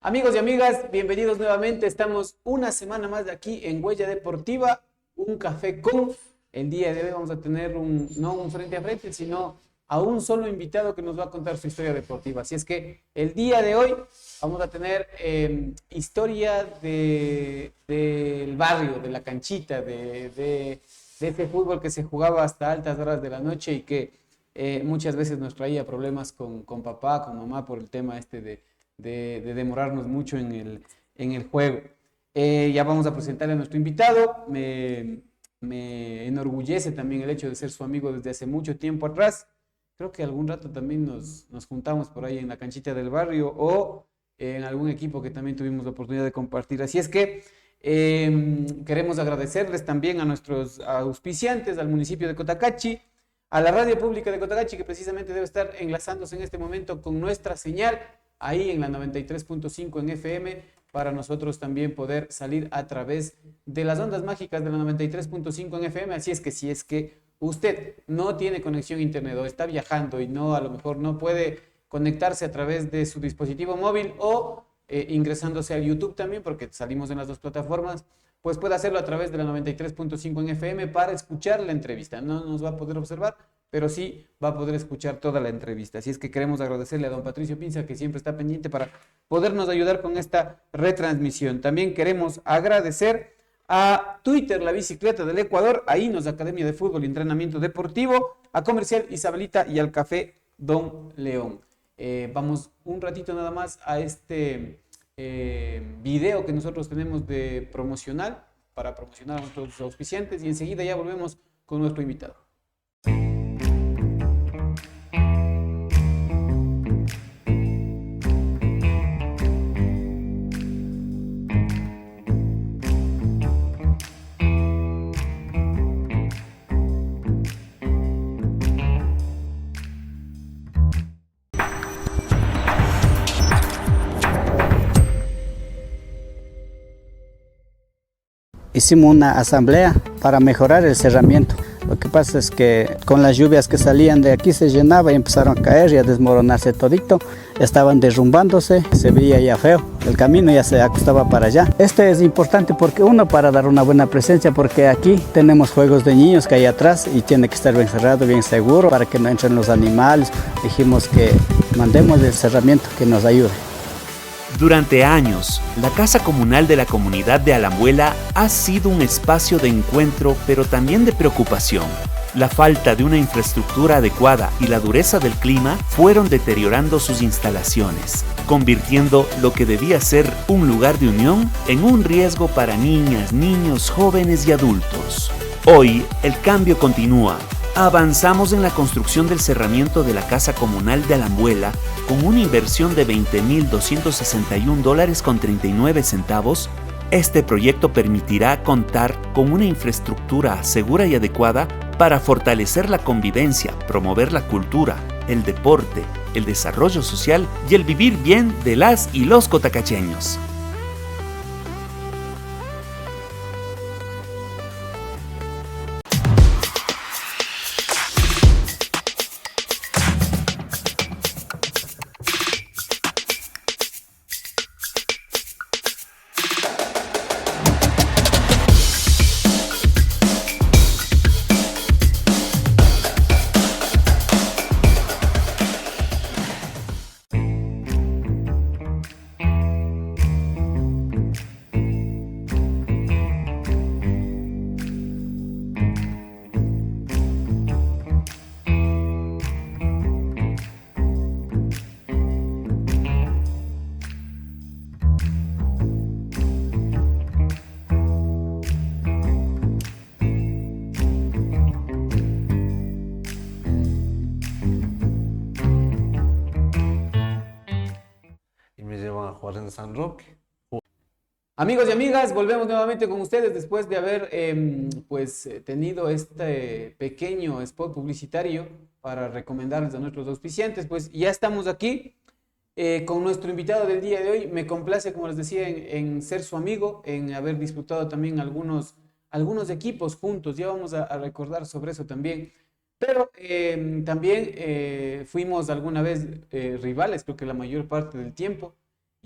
Amigos y amigas, bienvenidos nuevamente. Estamos una semana más de aquí en Huella Deportiva, un café con. El día de hoy vamos a tener no un frente a frente, sino a un solo invitado que nos va a contar su historia deportiva. Así es que el día de hoy vamos a tener historia del barrio, de la canchita, de ese fútbol que se jugaba hasta altas horas de la noche y que muchas veces nos traía problemas con papá, con mamá por el tema de demorarnos mucho en el juego. Ya vamos a presentarle a nuestro invitado. Me enorgullece también el hecho de ser su amigo desde hace mucho tiempo atrás. Creo que algún rato también nos juntamos por ahí en la canchita del barrio o en algún equipo que también tuvimos la oportunidad de compartir. Así es que queremos agradecerles también a nuestros auspiciantes, al municipio de Cotacachi, a la radio pública de Cotacachi, que precisamente debe estar enlazándose en este momento con nuestra señal ahí en la 93.5 en FM, para nosotros también poder salir a través de las ondas mágicas de la 93.5 en FM. Así es que si es que usted no tiene conexión a internet o está viajando y a lo mejor no puede conectarse a través de su dispositivo móvil o ingresándose al YouTube también, porque salimos en las dos plataformas, pues puede hacerlo a través de la 93.5 en FM para escuchar la entrevista. No nos va a poder observar, pero sí va a poder escuchar toda la entrevista. Así es que queremos agradecerle a don Patricio Pinza, que siempre está pendiente para podernos ayudar con esta retransmisión. También queremos agradecer a Twitter, la bicicleta del Ecuador, a INOS, Academia de Fútbol y Entrenamiento Deportivo, a Comercial Isabelita y al Café Don León. Vamos un ratito nada más a este video que nosotros tenemos de promocional para promocionar a nuestros auspiciantes y enseguida ya volvemos con nuestro invitado. Hicimos una asamblea para mejorar el cerramiento. Lo que pasa es que con las lluvias que salían de aquí se llenaba y empezaron a caer y a desmoronarse todito. Estaban derrumbándose, se veía ya feo. El camino ya se acostaba para allá. Este es importante porque uno, para dar una buena presencia, porque aquí tenemos juegos de niños que hay atrás y tiene que estar bien cerrado, bien seguro para que no entren los animales. Dijimos que mandemos el cerramiento que nos ayude. Durante años, la Casa Comunal de la Comunidad de Alambuela ha sido un espacio de encuentro, pero también de preocupación. La falta de una infraestructura adecuada y la dureza del clima fueron deteriorando sus instalaciones, convirtiendo lo que debía ser un lugar de unión en un riesgo para niñas, niños, jóvenes y adultos. Hoy, el cambio continúa. Avanzamos en la construcción del cerramiento de la Casa Comunal de Alambuela con una inversión de $20.261.39. Este proyecto permitirá contar con una infraestructura segura y adecuada para fortalecer la convivencia, promover la cultura, el deporte, el desarrollo social y el vivir bien de las y los cotacacheños. San Roque. Amigos y amigas, volvemos nuevamente con ustedes después de haber tenido este pequeño spot publicitario para recomendarles a nuestros auspiciantes. Pues ya estamos aquí con nuestro invitado del día de hoy. Me complace, como les decía, en ser su amigo, en haber disfrutado también algunos equipos juntos. Ya vamos a recordar sobre eso también. Pero también fuimos alguna vez rivales, creo que la mayor parte del tiempo.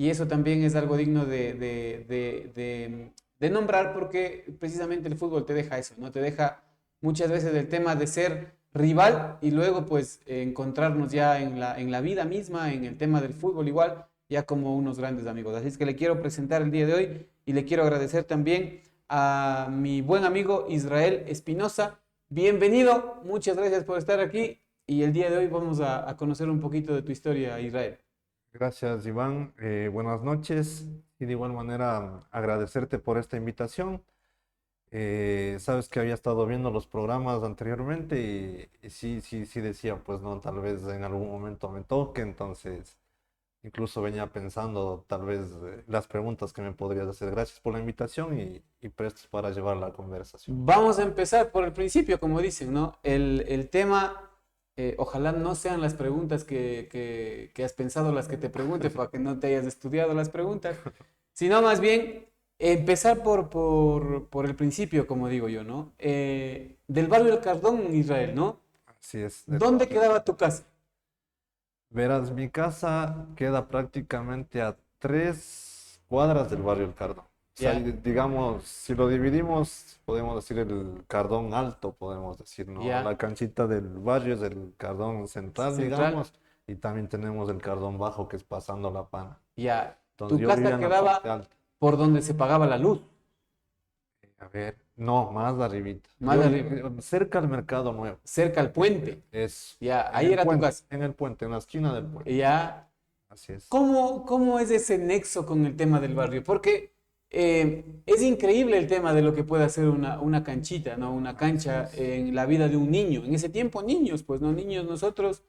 y eso también es algo digno de nombrar porque precisamente el fútbol te deja eso, ¿no? Te deja muchas veces el tema de ser rival y luego pues encontrarnos ya en la vida misma, en el tema del fútbol igual, ya como unos grandes amigos. Así es que le quiero presentar el día de hoy y le quiero agradecer también a mi buen amigo Israel Espinosa. Bienvenido, muchas gracias por estar aquí y el día de hoy vamos a conocer un poquito de tu historia, Israel. Gracias, Iván. Buenas noches. Y de igual manera agradecerte por esta invitación. Sabes que había estado viendo los programas anteriormente y sí decía, pues no, tal vez en algún momento me toque, entonces incluso venía pensando tal vez las preguntas que me podrías hacer. Gracias por la invitación y prestos para llevar la conversación. Vamos a empezar por el principio, como dicen, ¿no? El tema, ojalá no sean las preguntas que has pensado las que te pregunte para que no te hayas estudiado las preguntas, sino más bien empezar por el principio, como digo yo, ¿no? Del barrio El Cardón, Israel, ¿no? Así es. ¿Dónde quedaba tu casa? Verás, mi casa queda prácticamente a 3 cuadras del barrio El Cardón. O sea, Ya. digamos, si lo dividimos, podemos decir el Cardón Alto, podemos decir, ¿no? Ya. La canchita del barrio es el Cardón Central, Central. digamos, y también tenemos el Cardón Bajo, que es pasando La Pana. Ya. Entonces Tu yo vivía casa en la quedaba parte alta. por donde se pagaba la luz. A ver, no, más arribita. Más arriba. Cerca al Mercado Nuevo. Cerca al puente. Es Ya, en ahí el era tu puente, casa. en el puente, en la esquina del puente. Ya. Así es. ¿Cómo es ese nexo con el tema del barrio? Porque es increíble el tema de lo que puede hacer una canchita, ¿no? Una cancha en la vida de un niño. En ese tiempo, niños, pues, ¿no? Niños nosotros.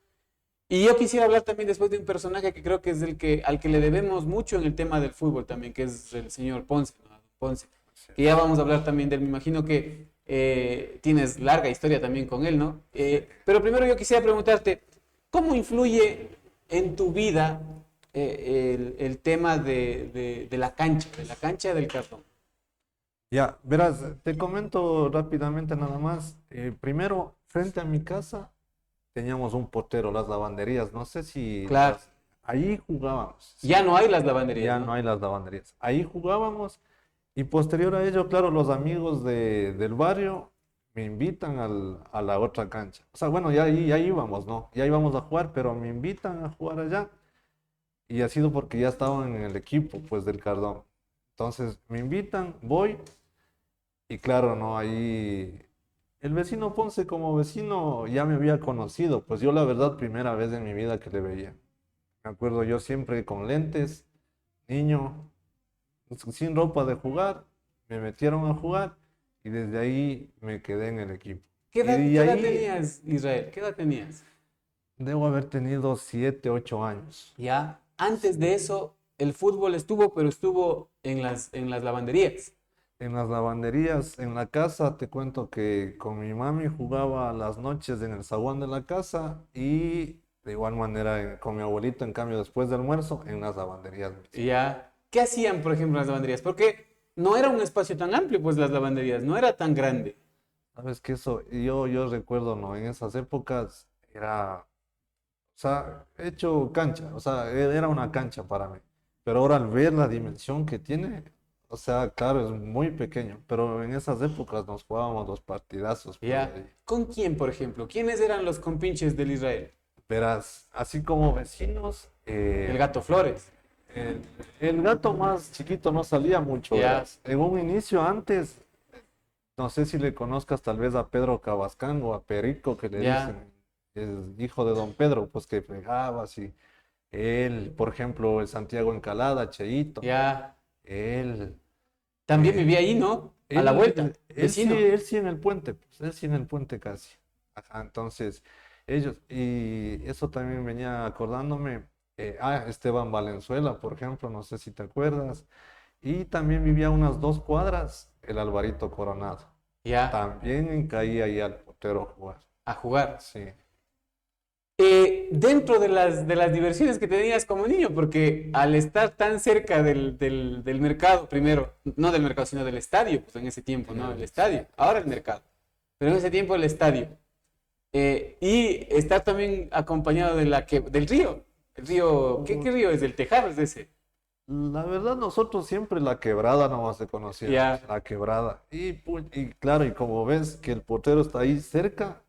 Y yo quisiera hablar también después de un personaje que creo que es al que le debemos mucho en el tema del fútbol también, que es el señor Ponce, ¿no? Ponce. Que ya vamos a hablar también de él. Me imagino que tienes larga historia también con él, ¿no? Pero primero yo quisiera preguntarte, ¿cómo influye en tu vida el tema de la cancha del Cardón? Ya, verás, te comento rápidamente nada más. Primero, frente a mi casa teníamos un portero, las lavanderías. No sé si Claro. ahí jugábamos. Ya no hay las lavanderías, Ya ¿no? no hay las lavanderías. Ahí jugábamos y posterior a ello, claro, los amigos del barrio me invitan a la otra cancha. O sea, bueno, ya íbamos, ¿no? Ya íbamos a jugar, pero me invitan a jugar allá y ha sido porque ya estaban en el equipo, pues, del Cardón. Entonces me invitan, voy y claro, ¿no? Ahí el vecino Ponce como vecino ya me había conocido, pues yo la verdad primera vez en mi vida que le veía. Me acuerdo yo siempre con lentes, niño, sin ropa de jugar, me metieron a jugar y desde ahí me quedé en el equipo. ¿Qué edad, Y qué edad ahí tenías, Israel? ¿Qué edad tenías? debo haber tenido 7, 8 años. Ya, antes de eso, el fútbol estuvo, pero estuvo en las lavanderías. En las lavanderías, en la casa, te cuento que con mi mami jugaba las noches en el zaguán de la casa y de igual manera con mi abuelito, en cambio, después del almuerzo, en las lavanderías. Ya, ¿qué hacían, por ejemplo, las lavanderías? Porque no era un espacio tan amplio, pues las lavanderías, no era tan grande. Sabes que eso, yo recuerdo, ¿no? En esas épocas era, o sea, hecho cancha, o sea, era una cancha para mí. Pero ahora al ver la dimensión que tiene, o sea, claro, es muy pequeño, pero en esas épocas nos jugábamos los partidazos, pues, Ya, ahí. ¿con quién, por ejemplo? ¿Quiénes eran los compinches del Israel? Verás, así como vecinos, El Gato Flores. el, el gato más chiquito no salía mucho, Ya. verás. En un inicio antes, no sé si le conozcas tal vez a Pedro Cabascán o a Perico, que le Ya. dicen, es hijo de don Pedro, pues que pegaba así. Él, por ejemplo, el Santiago Encalada, Cheito, Ya, él, también eh, vivía ahí, ¿no? A la vuelta, vecino. él sí en el puente, pues, él sí en el puente casi. Ajá, entonces, ellos, y eso también venía acordándome, Esteban Valenzuela, por ejemplo, no sé si te acuerdas, y también vivía a unas 2 cuadras el Alvarito Coronado. Ya, También caía ahí al portero a jugar. a jugar. Sí. Dentro de las diversiones que tenías como niño, porque al estar tan cerca del mercado, primero, no del mercado, sino del estadio, pues en ese tiempo, ¿no? El estadio, ahora el mercado, pero en ese tiempo el estadio. Y estar también acompañado del río. El río, ¿qué río es? ¿El Tejar es ese? La verdad, nosotros siempre la quebrada nomás se conocía, Ya. la quebrada. Y claro, y como ves que el portero está ahí cerca,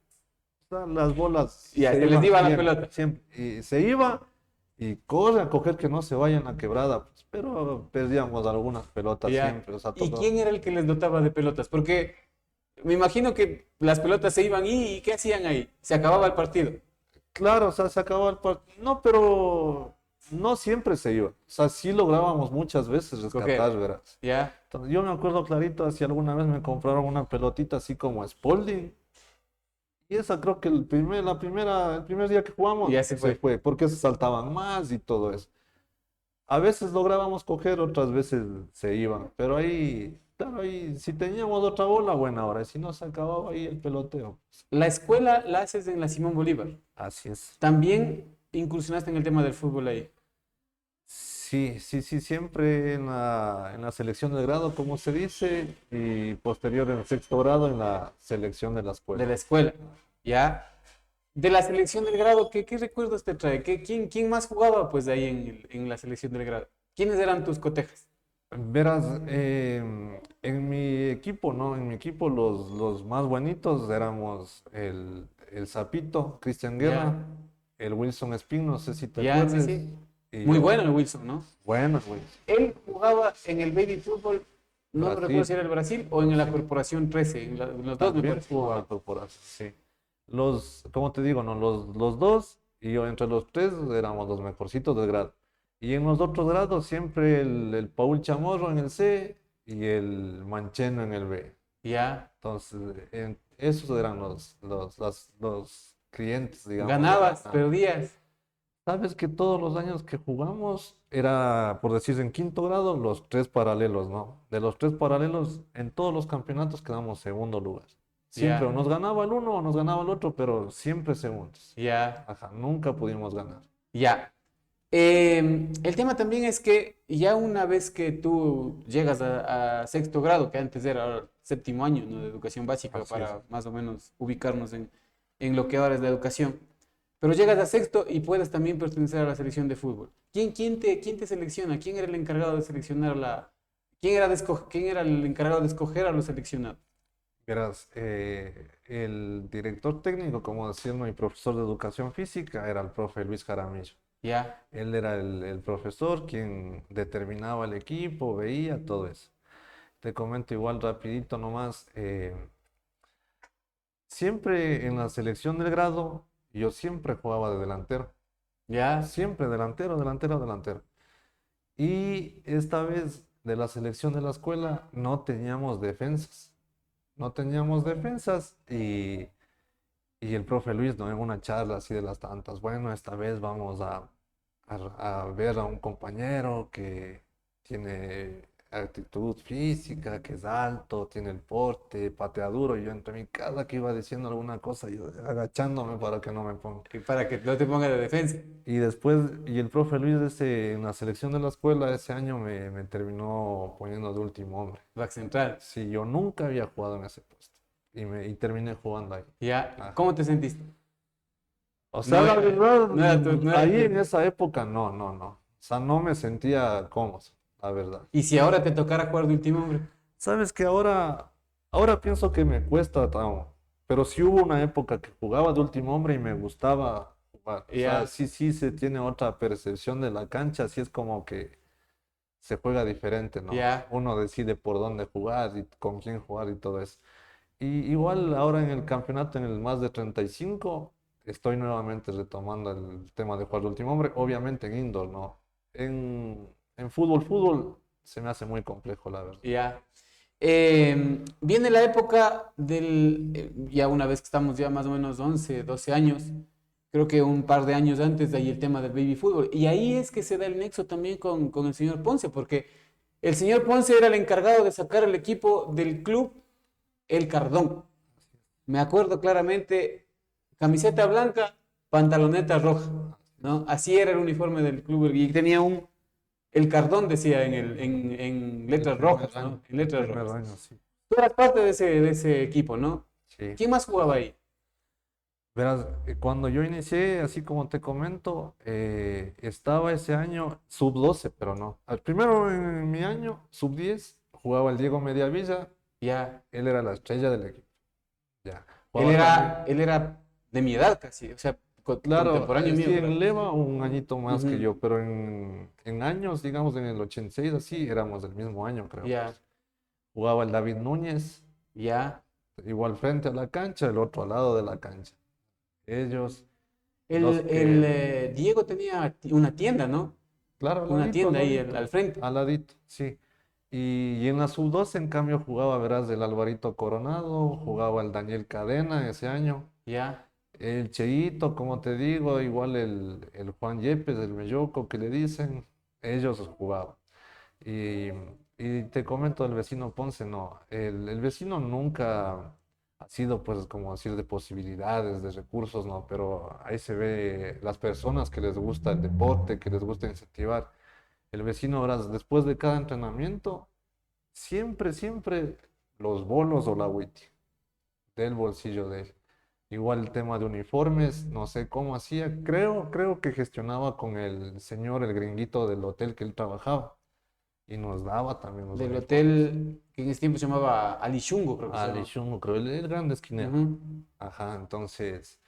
o sea, las bolas Ya, se se les iban iba la siempre, pelota. siempre. Y se iba y corre a coger que no se vaya en la quebrada, pues, pero perdíamos algunas pelotas Ya. siempre, o sea, ¿Y tocó. quién era el que les dotaba de pelotas? Porque me imagino que las pelotas se iban y ¿qué hacían ahí? Se acababa el partido. Claro, o sea, se acabó el partido. No, pero no siempre se iba. O sea, sí lográbamos muchas veces rescatar, Coger. verás. Ya. Entonces, yo me acuerdo clarito, si alguna vez me compraron una pelotita así como Spalding. Y esa creo que el primer día que Y jugamos ya se se fue. fue, porque se saltaban más y todo eso. A veces lográbamos coger, otras veces se iban. Pero ahí, claro, ahí si teníamos otra bola, buena hora. Y si no, se acababa ahí el peloteo. La escuela la haces en la Simón Bolívar. Así es. También incursionaste en el tema del fútbol ahí. Sí, sí, sí, siempre en la selección del grado, como se dice, y posterior en el sexto grado en la selección de la De escuela. la escuela. Ya. De la selección del grado, ¿qué recuerdos te trae? ¿Quién más jugaba pues ahí en la selección del grado? ¿Quiénes eran tus cotejas? Verás, en mi equipo, ¿no? En mi equipo los más buenitos éramos el Zapito, Cristian Guerra, Ya. el Wilson Espín, no sé si te Ya, sí, acuerdas, sí. y Muy yo. bueno el Wilson, ¿no? Bueno, güey. Él jugaba en el baby fútbol, no me recuerdo Brasil. si era el Brasil o en la Corporación 13, en los dos me También parece que jugaba jugaba. la corporación, sí. Como te digo, ¿no? Los dos y yo entre los tres éramos los mejorcitos del grado. Y en los otros grados siempre el Paul Chamorro en el C y el Mancheno en el B. Ya. Entonces, esos eran los clientes, digamos, de Ganabas, la. perdías. Sabes que todos los años que jugamos era, por decir, en quinto grado, los tres paralelos, ¿no? De los tres paralelos, en todos los campeonatos quedamos segundo lugar. Siempre o Ya, nos ganaba el uno o nos ganaba el otro, pero siempre segundos. ya, Ajá, nunca pudimos ganar. ya. El tema también es que ya una vez que tú llegas a sexto grado, que antes era ahora séptimo año, ¿no? De educación básica, Así es. para más o menos ubicarnos en lo que ahora es la educación. Pero llegas a sexto y puedes también pertenecer a la selección de fútbol. ¿Quién te selecciona? ¿Quién era el encargado de seleccionar quién era el encargado de escoger a los seleccionados? Verás, el director técnico, como decía mi profesor de educación física, era el profe Luis Jaramillo. Ya, Él era el profesor quien determinaba el equipo, veía todo eso. Te comento igual rapidito nomás. Siempre en la selección del grado, yo siempre jugaba de delantero. ya, Siempre delantero, delantero, delantero. Y esta vez de la selección de la escuela no teníamos defensas. No teníamos defensas y el profe Luis, ¿no? En una charla así de las tantas, bueno, esta vez vamos a ver a un compañero que tiene actitud física, que es alto, tiene el porte, patea duro. Y yo entre mi cada que iba diciendo alguna cosa, yo agachándome para que no me ponga. y para que no te ponga de defensa. Y después, y el profe Luis en la selección de la escuela ese año me terminó poniendo de último hombre. Back central. Sí, yo nunca había jugado en ese puesto y terminé jugando ahí. Ya, Ah. ¿cómo te sentiste? O sea, No la era- verdad, no era no era ahí en esa época no, no, no. O sea, no me sentía cómodo, la verdad. Y si ahora te tocara jugar de último hombre, Sabes que ahora pienso que me cuesta, pero sí hubo una época que jugaba de último hombre y me gustaba jugar. O ya, sea, sí, sí se tiene otra percepción de la cancha, sí es como que se juega diferente, ¿no? ya, Uno decide por dónde jugar y con quién jugar y todo eso. Y igual ahora en el campeonato, en el más de 35, estoy nuevamente retomando el tema de jugar de último hombre, obviamente en indoor, ¿no? En fútbol se me hace muy complejo, la verdad. ya. Viene la época ya una vez que estamos ya más o menos 11, 12 años, creo que un par de años antes de ahí el tema del baby fútbol. Y ahí es que se da el nexo también con el señor Ponce, porque el señor Ponce era el encargado de sacar el equipo del club El Cardón. Me acuerdo claramente, camiseta blanca, pantaloneta roja, ¿no? Así era el uniforme del club y tenía el Cardón decía en letras rojas, ¿no? En El letras primer rojas. año, sí. Tú eras parte de ese equipo, ¿no? Sí. ¿Quién más jugaba ahí? Verás, cuando yo inicié, así como te comento, estaba ese año sub 12, pero no. Al primero en mi año, sub 10, jugaba el Diego Mediavilla, Ya. él era la estrella del equipo. Ya. Él Jugaba era, también. él era de mi edad casi, o sea, Claro, contemporáneo mío, sí, creo. en Leva un añito más que Ujú. yo, pero en años, digamos en el 86, así, éramos del mismo año, creo, Ya, pues. Jugaba el David Núñez, ya. igual frente a la cancha, el otro al lado de la cancha. Ellos, los El que, Diego tenía una tienda, ¿no? claro, Una tienda ahí al frente. al ladito, sí. Y en la sub 12 en cambio, jugaba, verás, el Alvarito Coronado, jugaba el Daniel Cadena ese año. Ya. El Cheito, como te digo, igual el Juan Yepes, el Melloco que le dicen, ellos jugaban. Y, y te comento el vecino Ponce, no, el vecino nunca ha sido, pues, como decir, de posibilidades, de recursos, no, pero ahí se ve las personas que les gusta el deporte, que les gusta incentivar. El vecino, verás, después de cada entrenamiento, siempre los bolos o la Witi del bolsillo de él. Igual el tema de uniformes, no sé cómo hacía, creo que gestionaba con el señor, el gringuito del hotel que él trabajaba y nos daba también los Del uniformes. hotel que en ese tiempo se llamaba Alishungo, creo que se Ali llamaba. Shungo, creo, el grande esquinero. Ujú. Ajá, entonces,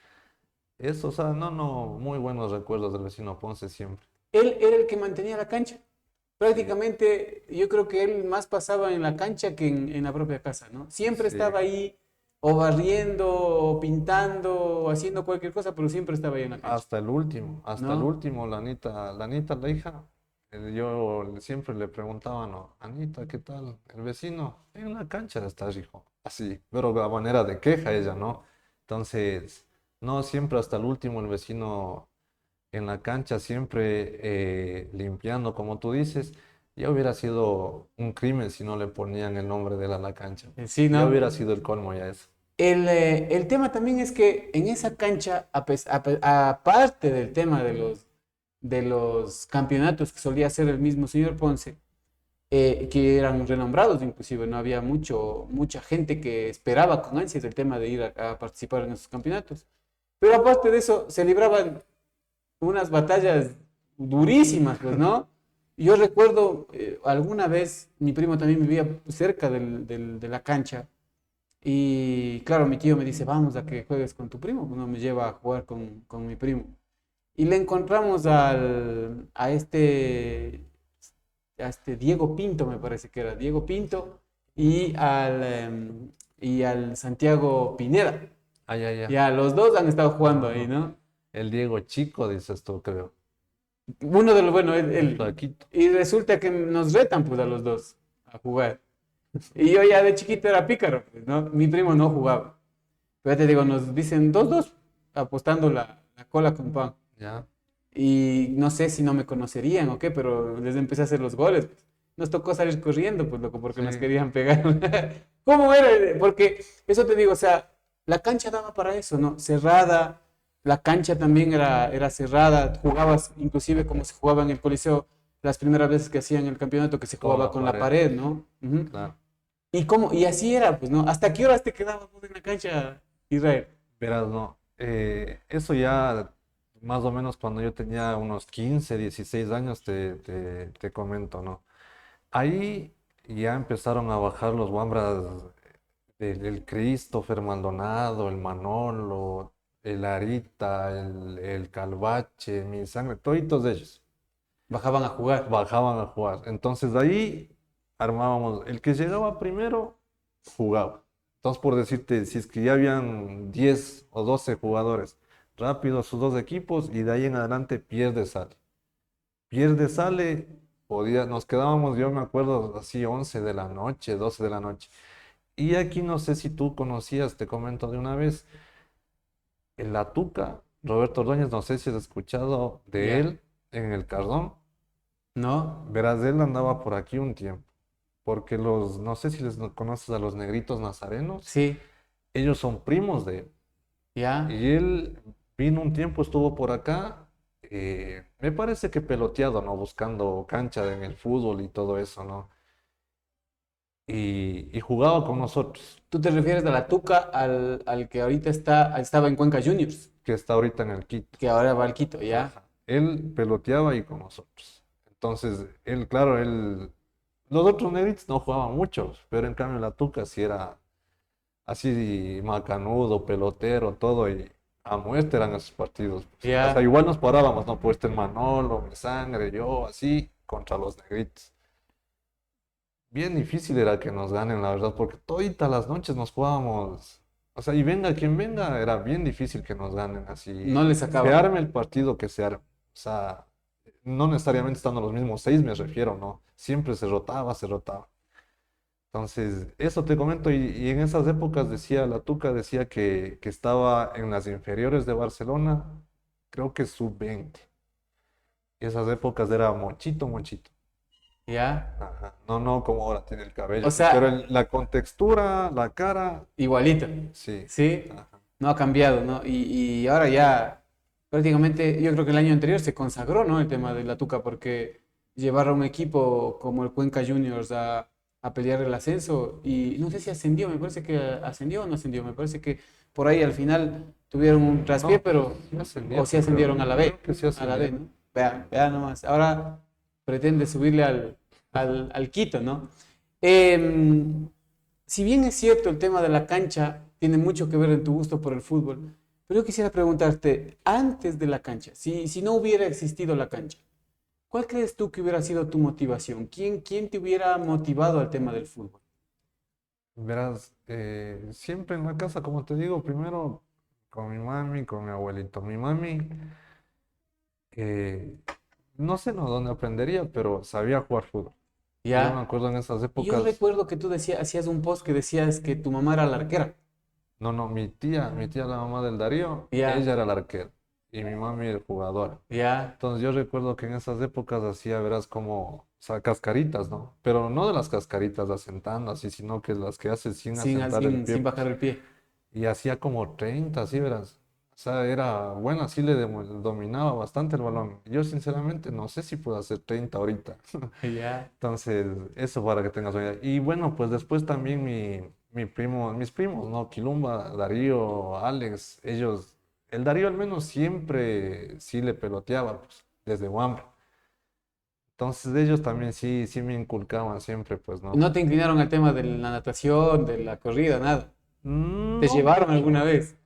eso, o sea, no, muy buenos recuerdos del vecino Ponce siempre. Él era el que mantenía la cancha. Sí, Prácticamente, yo creo que él más pasaba en la cancha que en la propia casa, ¿no? Siempre sí, estaba ahí, o barriendo, o pintando, o haciendo cualquier cosa, pero siempre estaba ahí en la cancha, hasta el ¿no? último, la Anita, la hija, yo siempre le preguntaba, no, Anita, ¿qué tal? El vecino, en la cancha estás, hijo. Así, pero a manera de queja ella, ¿no? Entonces, no, siempre hasta el último el vecino en la cancha, siempre limpiando, como tú dices. Ya hubiera sido un crimen si no le ponían el nombre de él a la cancha. Sí, Ya ¿no? hubiera sido el colmo ya eso. El tema también es que en esa cancha, aparte del tema de los campeonatos que solía hacer el mismo señor Ponce, que eran renombrados inclusive, no había mucha gente que esperaba con ansias el tema de ir a participar en esos campeonatos. Pero aparte de eso, se libraban unas batallas durísimas, pues, ¿no? Yo recuerdo alguna vez, mi primo también vivía cerca de la cancha y claro, mi tío me dice, vamos a que juegues con tu primo, uno me lleva a jugar con mi primo. Y le encontramos a este Diego Pinto, me parece que era, Diego Pinto, y al Santiago Pineda. Ah, ya, ya. Ya, los dos han estado jugando ahí, Ajá. ¿no? El Diego Chico, dices tú, creo. Uno de los, bueno, El flaquito. y resulta que nos retan pues a los dos a jugar. Y yo ya de chiquito era pícaro, pues, ¿no? Mi primo no jugaba. Pero ya te digo, nos dicen 2-2 apostando la cola con pan. Ya. Y no sé si no me conocerían o qué, pero les empecé a hacer los goles, pues. Nos tocó salir corriendo, pues, loco, porque Sí. nos querían pegar. ¿Cómo era? Porque eso te digo, o sea, la cancha daba para eso, ¿no? Cerrada, la cancha también era cerrada, jugabas inclusive como se jugaba en el Coliseo las primeras veces que hacían el campeonato, que se Con jugaba la con la pared. pared, ¿no? Ujú. Claro. Y así era, pues, ¿no? ¿Hasta qué horas te quedabas vos en la cancha, Israel? Verás, no. Eso ya más o menos cuando yo tenía unos 15, 16 años, te comento, ¿no? Ahí ya empezaron a bajar los Wambras del Christopher Maldonado, el Manolo, el Arita, el Calvache, mi sangre, toditos ellos Bajaban a jugar. bajaban a jugar. Entonces de ahí armábamos, el que llegaba primero jugaba. Entonces por decirte, si es que ya habían 10 o 12 jugadores, rápido a sus dos equipos y de ahí en adelante pierde, sale. Pierde, sale, nos quedábamos, yo me acuerdo, así 11 de la noche, 12 de la noche. Y aquí no sé si tú conocías, te comento de una vez, el Tuca, Roberto Ordóñez, no sé si has escuchado de Ya. él en el Cardón. ¿No? Verás, él andaba por aquí un tiempo, porque no sé si les conoces a los negritos nazarenos, Sí. ellos son primos de él. Ya. Y él vino un tiempo, estuvo por acá, me parece que peloteado, ¿no? Buscando cancha en el fútbol y todo eso, ¿no? y jugaba con nosotros, Tú te refieres a la Tuca, al que ahorita estaba en Cuenca Juniors, que está ahorita en el Quito. que ahora va al Quito, ¿ya? Ajá. Él peloteaba ahí con nosotros. Entonces, él, claro, los otros negritos no jugaban mucho, pero en cambio la Tuca sí era así macanudo, pelotero, todo, y a muerte eran esos partidos, pues. O sea, Ya. igual nos parábamos, ¿no? Pues el Manolo, mi sangre, yo, así, contra los negritos. Bien difícil era que nos ganen, la verdad, porque toditas las noches nos jugábamos. O sea, y venga quien venga, era bien difícil que nos ganen No así. le Se sacaban. arme el partido que se arme. O sea, no necesariamente estando los mismos 6, me refiero, ¿no? Siempre se rotaba, se rotaba. Entonces, eso te comento, y en esas épocas decía, la Tuca decía que estaba en las inferiores de Barcelona, creo que sub-20. Esas épocas era mochito, mochito. ¿Ya? Ajá. No, no como ahora tiene el O cabello, pero sea, la contextura, la cara, igualito, sí. ¿sí? Ajá. No ha cambiado, ¿no? Y ahora ya prácticamente, yo creo que el año anterior se consagró, ¿no? El tema de la Tuca, porque llevar a un equipo como el Cuenca Juniors a pelear el ascenso, y no sé si ascendió, me parece que ascendió o no ascendió, me parece que por ahí al final tuvieron un traspié, No, pero, sí o ascendieron, sí ascendieron a la B, creo que sí a la B, ascendieron. ¿no? Vea nomás, ahora pretende subirle al Quito, ¿no? Em, si bien es cierto el tema de la cancha tiene mucho que ver en tu gusto por el fútbol, pero yo quisiera preguntarte, antes de la cancha, si no hubiera existido la cancha, ¿cuál crees tú que hubiera sido tu motivación? ¿Quién te hubiera motivado al tema del fútbol? Verás, siempre en la casa, como te digo, primero con mi mami, con mi abuelito. Mi mami, eh, no sé no dónde aprendería, pero sabía jugar fútbol. Yo me Ya. acuerdo en esas Y yo épocas. recuerdo que tú decías, hacías un post que decías que tu mamá era la arquera. No, no, mi tía, la mamá del Darío, Ya, ella era la arquera y mi mami era jugadora. ya, Entonces yo recuerdo que en esas épocas hacía, verás, como, o sea, cascaritas, ¿no? Pero no de las cascaritas asentando así, sino que las que hace sin asentar el pie, sin pues. bajar el pie. Y hacía como 30, así, verás. O sea, era buena, sí dominaba bastante el balón. Yo sinceramente no sé si puedo hacer 30 ahorita. Ya, Entonces, eso para que tengas una idea. Y bueno, pues después también mis primos, ¿no? Quilumba, Darío, Alex, ellos, el Darío al menos siempre sí le peloteaba, pues, desde Wambre. Entonces ellos también sí me inculcaban siempre, pues, y ¿no? no te inclinaron al tema de la natación, de la corrida, nada. ¿Te No llevaron mucho. alguna vez?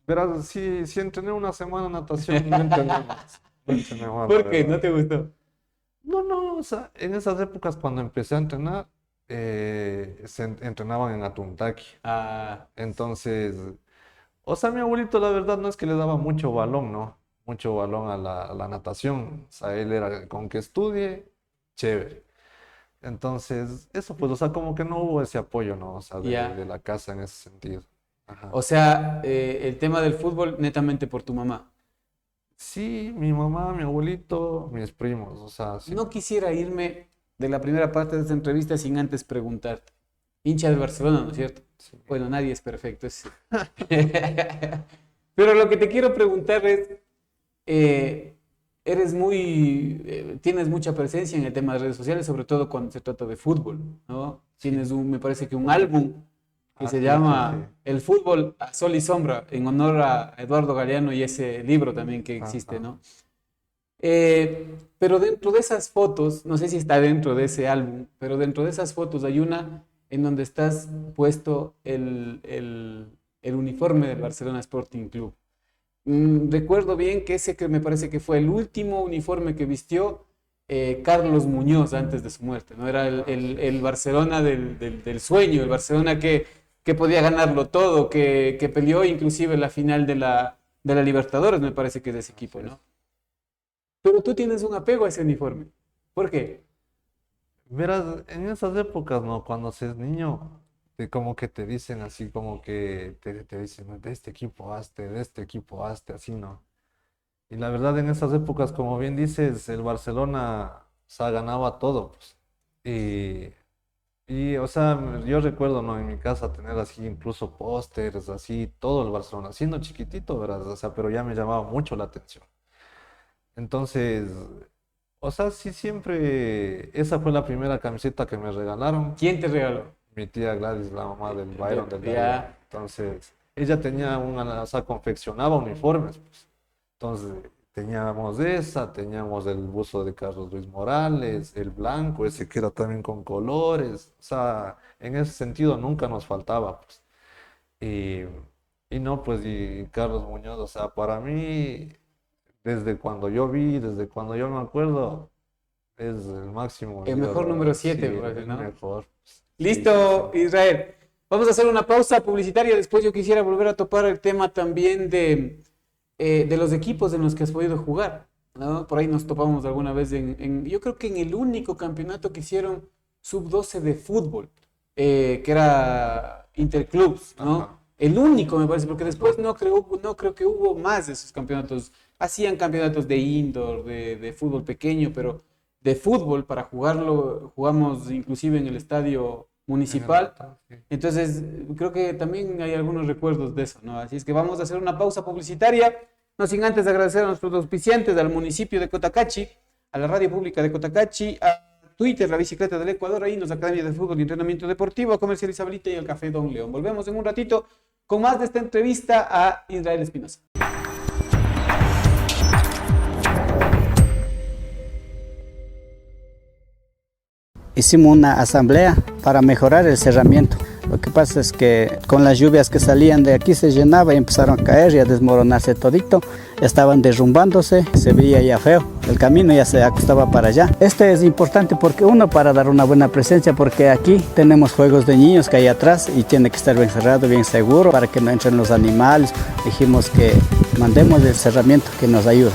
Verás, sí entrené una semana natación, no entrené más. No entrené más, la ¿Por qué? ¿No verdad. te gustó? No, no, o sea, en esas épocas cuando empecé a entrenar, entrenaban en Atuntaqui. Ah, Entonces, o sea, mi abuelito la verdad no es que le daba mucho balón, ¿no? Mucho balón a la natación. O sea, él era con que estudie, chévere. Entonces, eso pues, o sea, como que no hubo ese apoyo, ¿no? O sea, de ya. la casa en ese sentido. Ajá. O sea, el tema del fútbol netamente por tu mamá. Sí, mi mamá, mi abuelito, mis primos, o sea, sí. No quisiera irme de la primera parte de esta entrevista sin antes preguntarte. Hincha de Barcelona, ¿no es cierto? Sí. Bueno, nadie es perfecto, es... Pero lo que te quiero preguntar es, eh, tienes mucha presencia en el tema de redes sociales, sobre todo cuando se trata de fútbol, ¿no? Sí. Me parece que un álbum que Ah, se sí, sí, sí. llama El fútbol a sol y sombra, en honor a Eduardo Galeano y ese libro también que existe, Ajá. ¿no? Pero dentro de esas fotos, no sé si está dentro de ese álbum, pero dentro de esas fotos hay una en donde estás puesto el uniforme del Barcelona Sporting Club. Recuerdo bien que ese que me parece que fue el último uniforme que vistió Carlos Muñoz antes de su muerte, ¿no? Era Ah, sí, el sí. Barcelona del sueño, el Barcelona que podía ganarlo todo, que peleó inclusive la final de la Libertadores, me parece que es de ese Así equipo, es. ¿no? Pero tú tienes un apego a ese uniforme. ¿Por qué? Verás, en esas épocas, ¿no? Cuando seas niño, como que te dicen así, como que te dicen, de este equipo hazte, de este equipo hazte, así, ¿no? Y la verdad, en esas épocas, como bien dices, el Barcelona, o sea, ganaba todo, pues. Y, o sea, yo recuerdo, ¿no? En mi casa tener así incluso pósters, así, todo el Barcelona, siendo chiquitito, ¿verdad? O sea, pero ya me llamaba mucho la atención. Entonces, o sea, sí siempre, esa fue la primera camiseta que me regalaron. ¿Quién te regaló? mi tía Gladys, la mamá del Byron, del Ya. Darío. Entonces, ella tenía o sea, confeccionaba uniformes, pues. Entonces, teníamos esa, teníamos el buzo de Carlos Luis Morales, el blanco, ese que era también con colores. O sea, en ese sentido nunca nos faltaba, pues. Y, y no, pues, y Carlos Muñoz, o sea, para mí, desde cuando yo vi, desde cuando yo me acuerdo, es el máximo El mejor ídolo, número sí, 7, me parece, el ¿no? mejor. Sí, Listo, sí, sí. Israel. Vamos a hacer una pausa publicitaria. Después yo quisiera volver a topar el tema también de los equipos en los que has podido jugar, ¿no? Por ahí nos topamos alguna vez yo creo que en el único campeonato que hicieron sub-12 de fútbol, que era Interclubs, ¿no? Ajá. El único me parece, porque después no creo que hubo más de esos campeonatos. Hacían campeonatos de indoor, de fútbol pequeño, pero de fútbol para jugarlo, jugamos inclusive en el estadio En el municipal. Natal, sí. Entonces, creo que también hay algunos recuerdos de eso, ¿no? Así es que vamos a hacer una pausa publicitaria, no sin antes agradecer a nuestros auspiciantes, al municipio de Cotacachi, a la radio pública de Cotacachi, a Twitter, la bicicleta del Ecuador, ahí nos Academia de Fútbol y Entrenamiento Deportivo, a Comercial Isabelita y al Café Don León. Volvemos en un ratito con más de esta entrevista a Israel Espinosa. Hicimos una asamblea para mejorar el cerramiento. Lo que pasa es que con las lluvias que salían de aquí se llenaba y empezaron a caer y a desmoronarse todito. Estaban derrumbándose, se veía ya feo. El camino ya se acostaba para allá. Este es importante porque uno, para dar una buena presencia, porque aquí tenemos juegos de niños que hay atrás y tiene que estar bien cerrado, bien seguro para que no entren los animales. Dijimos que mandemos el cerramiento que nos ayude.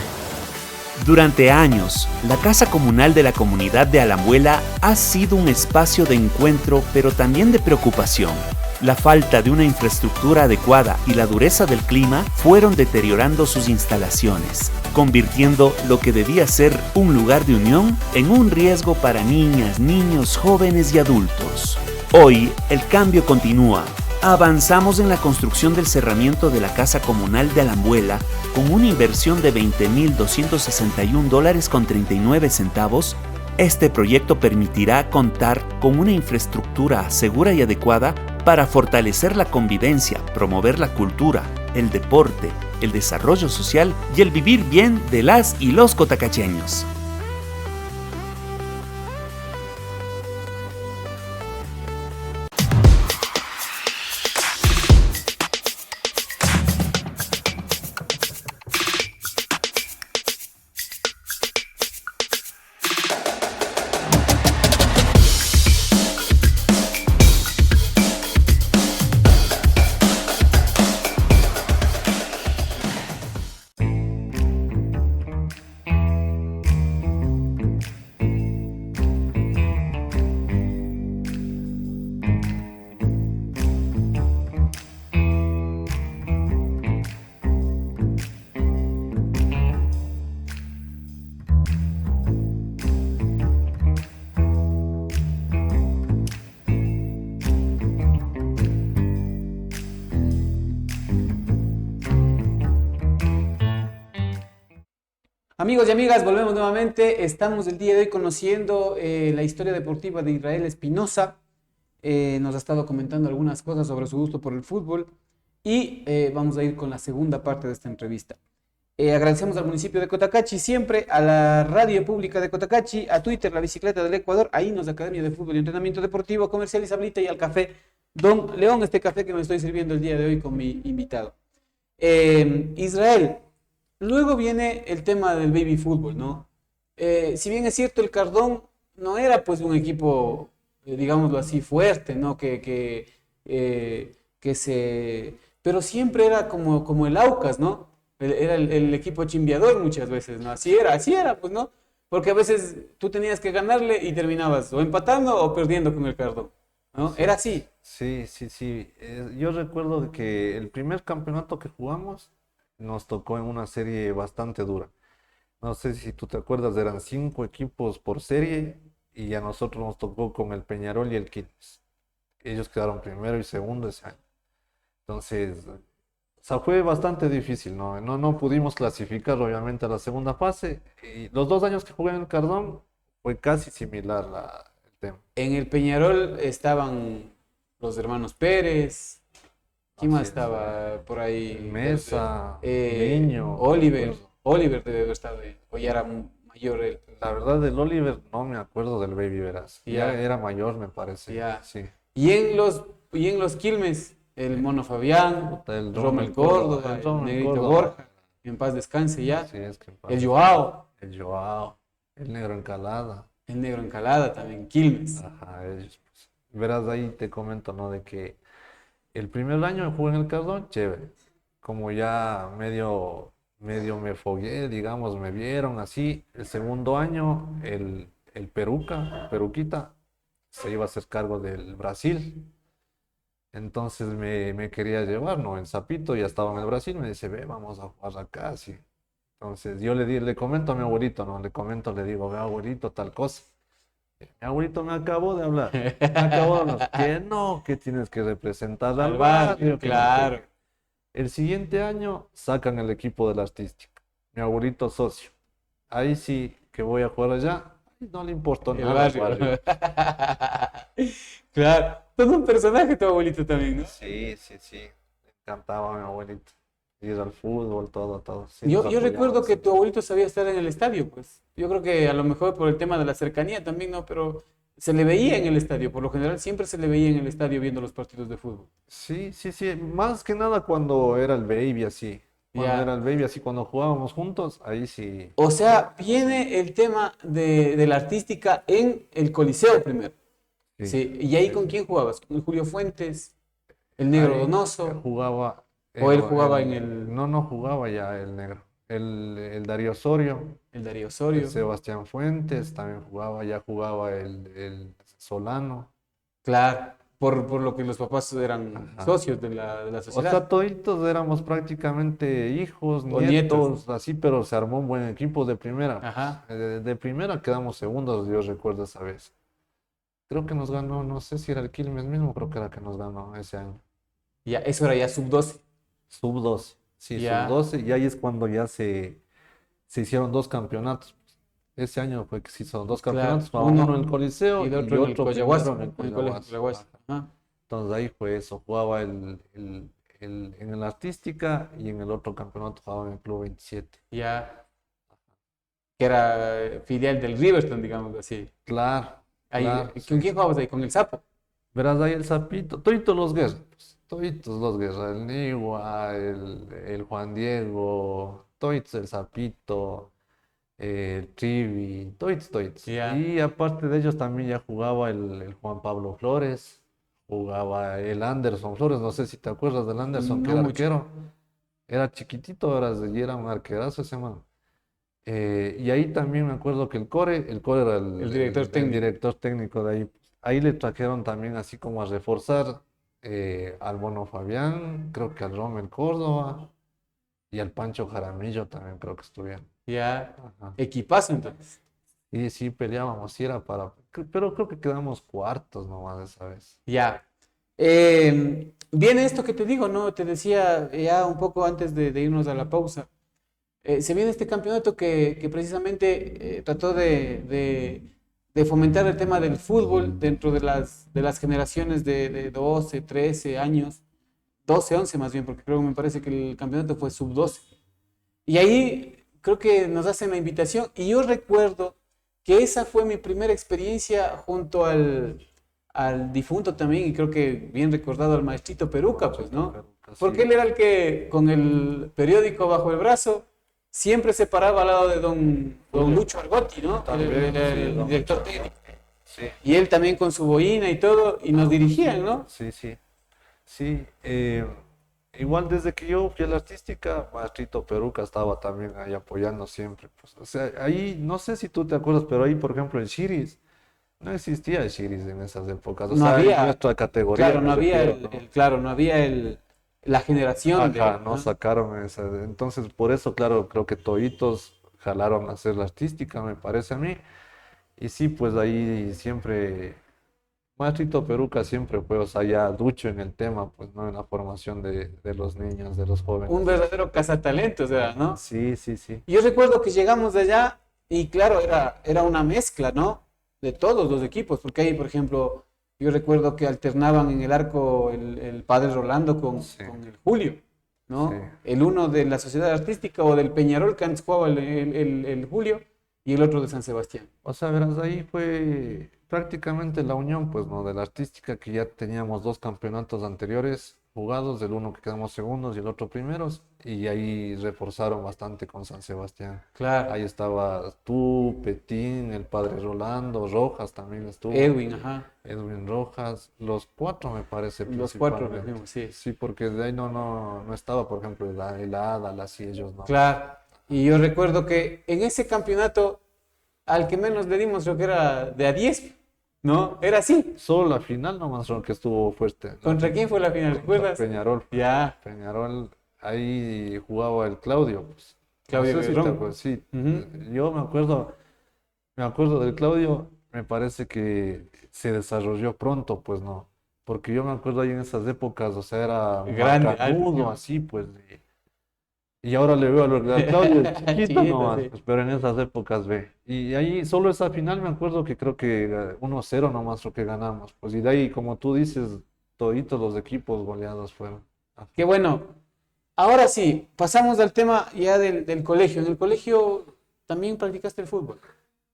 Durante años, la Casa Comunal de la Comunidad de Alambuela ha sido un espacio de encuentro, pero también de preocupación. La falta de una infraestructura adecuada y la dureza del clima fueron deteriorando sus instalaciones, convirtiendo lo que debía ser un lugar de unión en un riesgo para niñas, niños, jóvenes y adultos. Hoy, el cambio continúa. Avanzamos en la construcción del cerramiento de la Casa Comunal de Alambuela con una inversión de $20.261.39. Este proyecto permitirá contar con una infraestructura segura y adecuada para fortalecer la convivencia, promover la cultura, el deporte, el desarrollo social y el vivir bien de las y los cotacacheños. Amigos y amigas, volvemos nuevamente. Estamos el día de hoy conociendo la historia deportiva de Israel Espinosa. Nos ha estado comentando algunas cosas sobre su gusto por el fútbol y vamos a ir con la segunda parte de esta entrevista. Agradecemos al municipio de Cotacachi, siempre a la radio pública de Cotacachi, a Twitter, la bicicleta del Ecuador, ahí nos Academia de Fútbol y Entrenamiento Deportivo, Comercial Isabelita y al Café Don León, este café que me estoy sirviendo el día de hoy con mi invitado. Israel. Luego viene el tema del baby fútbol, ¿no? Si bien es cierto, el Cardón no era pues un equipo, digámoslo así, fuerte, ¿no? Pero siempre era como el Aucas, ¿no? Era el equipo chimbiador muchas veces, ¿no? Así era, pues, ¿no? Porque a veces tú tenías que ganarle y terminabas o empatando o perdiendo con el Cardón, ¿no? Era así. Sí, sí, sí. Yo recuerdo de que el primer campeonato que jugamos nos tocó en una serie bastante dura. No sé si tú te acuerdas, eran 5 equipos por serie y a nosotros nos tocó con el Peñarol y el Quilmes. Ellos quedaron primero y segundo ese año. Entonces, o sea, fue bastante difícil, ¿no? No pudimos clasificar obviamente a la segunda fase y los 2 años que jugué en el Cardón fue casi similar el tema. En el Peñarol estaban los hermanos Pérez. ¿Quién Así más es, estaba por ahí? Mesa, Oliver. Niño, me acuerdo. Oliver debe haber estado ahí. O ya era mayor él. La verdad del Oliver no me acuerdo del Baby, verás. Ya Ya. era mayor, me parece. Ya. Sí. Y en los Quilmes, el Mono Fabián, Puta, el Rommel Rommel Córdoba, Córdoba, el el Rommel Negrito Córdoba. Borja, en paz descanse ya. Sí, es que en paz El descanse. Joao, El Joao, el Negro Encalada. el Negro Encalada también, Quilmes. Ajá, ellos, pues. Verás, ahí te comento, ¿no? De que el primer año jugué en el Cardón, chévere. Como ya medio me fogué, digamos, me vieron así. El segundo año, el Peruquita, se iba a hacer cargo del Brasil. Entonces me quería llevar, ¿no? El Zapito ya estaba en el Brasil, me dice, ve, vamos a jugar acá, sí. Entonces yo le comento a mi abuelito, ¿no? Le digo, ve, abuelito, tal cosa. Mi abuelito me acabó de hablar, que no, que tienes que representar al Al barrio, barrio, que no sé claro. qué. El siguiente año sacan el equipo de la artística, mi abuelito socio. Ahí sí que voy a jugar allá, ay, no le importó El nada al barrio. barrio. Claro. Todo un personaje tu abuelito también, ¿no? Sí, sí, sí, le encantaba a mi abuelito. Ir al fútbol, todo. Sí, Yo, nos yo recuerdo apoyábamos que tu siempre. abuelito sabía estar en el estadio, pues. Yo creo que a lo mejor por el tema de la cercanía también, ¿no? Pero se le veía en el estadio. Por lo general siempre se le veía en el estadio viendo los partidos de fútbol. Sí, sí, sí, más que nada cuando era el baby así. Cuando era Ya. el baby así, cuando jugábamos juntos, ahí sí. O sea, viene el tema de la artística en el Coliseo primero. Sí. Sí. ¿Y ahí con quién jugabas? ¿Con el Julio Fuentes? ¿El Negro Ahí Donoso? jugaba. ¿O él jugaba en el, No, no jugaba ya el negro. El Darío Osorio, el Darío el Osorio? Sebastián Fuentes también jugaba, ya jugaba el Solano. Claro, por lo que los papás eran Ajá. socios de la O sociedad. sea, toditos éramos prácticamente hijos, O nietos. nietos, así, pero se armó un buen equipo de primera. Ajá. De primera quedamos segundos, yo recuerdo esa vez. Creo que nos ganó, no sé si era el Quilmes mismo, creo que era que nos ganó ese año. Ya, eso era ya sub-12. Sub-12, sí, Ya. sub-12, y ahí es cuando ya se hicieron dos campeonatos. Ese año fue que se hizo dos Claro, campeonatos, uno en el Coliseo y el y otro en el otro Coyahuasi, primero en el en el colegio Coyahuasi. Coyahuasi. Ajá. Ajá. Entonces ahí fue eso, jugaba en el Artística y en el otro campeonato jugaba en el Club 27. Ya, que era filial del Riverton, digamos así. Claro, Ahí, claro, ¿con sí. quién jugabas ahí? ¿Con el Sapo? Verás ahí el Zapito, toditos los guerras, pues, toditos los guerras, el Nigua, el Juan Diego, toditos el Zapito, el Trivi, toditos. Ya. Y aparte de ellos también ya jugaba el Juan Pablo Flores, jugaba el Anderson Flores, no sé si te acuerdas del Anderson, que No era mucho. arquero, era chiquitito, ahora y era un arquerazo ese man. Y ahí también me acuerdo que el Core era El director el técnico. director técnico de ahí. Ahí le trajeron también así como a reforzar al Bono Fabián, creo que al Rommel Córdoba y al Pancho Jaramillo también creo que estuvieron. Ya, Ajá. equipazo entonces. Y sí peleábamos, sí era pero creo que quedamos cuartos nomás esa vez. Ya. Viene esto que te digo, ¿no? Te decía ya un poco antes de irnos a la pausa. Se viene este campeonato que precisamente trató de fomentar el tema del fútbol dentro de las generaciones de 12, 13 años, 12, 11 más bien, porque creo que me parece que el campeonato fue sub-12. Y ahí creo que nos hacen la invitación y yo recuerdo que esa fue mi primera experiencia junto al difunto también, y creo que bien recordado al maestrito Peruca, pues, ¿no? Porque él era el que con el periódico bajo el brazo siempre se paraba al lado de don Lucho Argotti, ¿no? También, El sí, don director Lucho. técnico. Sí, Y él también con su boina y todo, y nos dirigían, ¿no? sí, sí. Sí, igual desde que yo fui a la artística, Maestrito Peruca estaba también ahí apoyando siempre. Pues. O sea, ahí, no sé si tú te acuerdas, pero ahí, por ejemplo, el Shiris, no existía el Shiris en esas épocas. O No sea, en había, nuestra categoría, claro, me no había refiero, ¿no? claro, no había la generación Ajá, no ¿no? sacaron esa. Entonces, por eso, claro, creo que toditos jalaron a hacer la artística, me parece a mí. Y sí, pues ahí siempre. Maestrito Peruca siempre fue, o sea, ya ducho en el tema, pues, ¿no? En la formación de los niños, de los Un jóvenes. verdadero cazatalentos, era, ¿no? Sí, sí, sí. Yo recuerdo que llegamos de allá y claro, era una mezcla, ¿no? De todos los equipos, porque ahí, por ejemplo, Yo recuerdo que alternaban en el arco el padre Rolando Sí. con el Julio, ¿no? Sí. El uno de la Sociedad Artística o del Peñarol, que antes jugaba el Julio, y el otro de San Sebastián. O sea, verás, ahí fue prácticamente la unión, pues, ¿no? De la artística, que ya teníamos dos campeonatos anteriores jugados, del uno que quedamos segundos y el otro primeros, y ahí reforzaron bastante con San Sebastián. Claro. Ahí estaba tú, Petín, el padre Rolando, Rojas también estuvo, Edwin, ajá. Edwin Rojas, los cuatro me parece Los cuatro, principalmente. sí. Sí, porque de ahí no estaba, por ejemplo, el Adal, así ellos no. Claro. Y yo recuerdo que en ese campeonato, al que menos le dimos, creo que era de a 10, ¿no? Era así. Solo la final nomás que estuvo fuerte. ¿Contra quién fue la final? Contra ¿Recuerdas? Peñarol. Ya, Peñarol, ahí jugaba el Claudio, pues. Claudio No sé si te Guerrón. acuerdas, sí. Ujú. Yo me acuerdo del Claudio, me parece que se desarrolló pronto, pues no. Porque yo me acuerdo ahí en esas épocas, o sea, era Grande, macanudo, alto. así, pues. Y ahora le veo a Claudio chiquito Chiquito, nomás, sí. pues, pero en esas épocas ve. Y ahí solo esa final me acuerdo que creo que 1-0 nomás lo que ganamos. Pues y de ahí, como tú dices, toditos los equipos goleados fueron. Ah, Qué bueno. Ahora sí, pasamos al tema ya del colegio. En el colegio también practicaste el fútbol.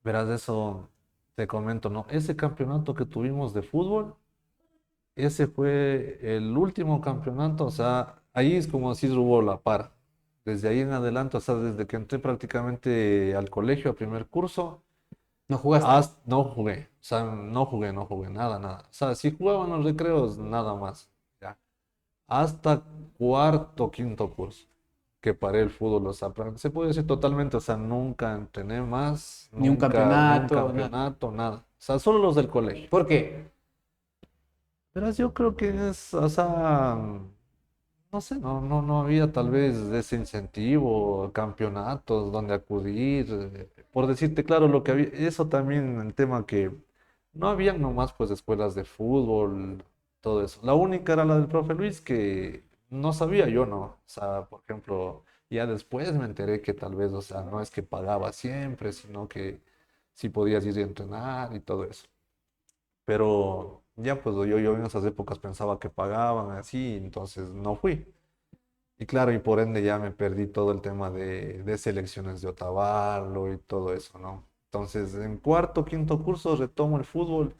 verás, eso te comento, ¿no? Ese campeonato que tuvimos de fútbol, ese fue el último campeonato, o sea, ahí es como si hubo la par. Desde ahí en adelante, o sea, desde que entré prácticamente al colegio, a primer curso, ¿No jugaste? no jugué, o sea, no jugué, nada. O sea, si jugaba en los recreos, nada más, ya. Hasta cuarto, quinto curso, que paré el fútbol, o sea, se puede decir totalmente, o sea, nunca entrené más, Ni un ni un campeonato, nada. campeonato, nada. O sea, solo los del colegio. ¿Por qué? Pero yo creo que es, o sea, no sé, no había tal vez ese incentivo, campeonatos donde acudir. Por decirte claro, lo que había, eso también el tema que no habían nomás pues escuelas de fútbol, todo eso. La única era la del profe Luis que no sabía yo, ¿no? O sea, por ejemplo, ya después me enteré que tal vez, o sea, no es que pagaba siempre, sino que sí podías ir a entrenar y todo eso. Pero ya pues yo en esas épocas pensaba que pagaban así, entonces no fui. Y claro, y por ende ya me perdí todo el tema de selecciones de Otavalo y todo eso, ¿no? Entonces en cuarto, quinto curso retomo el fútbol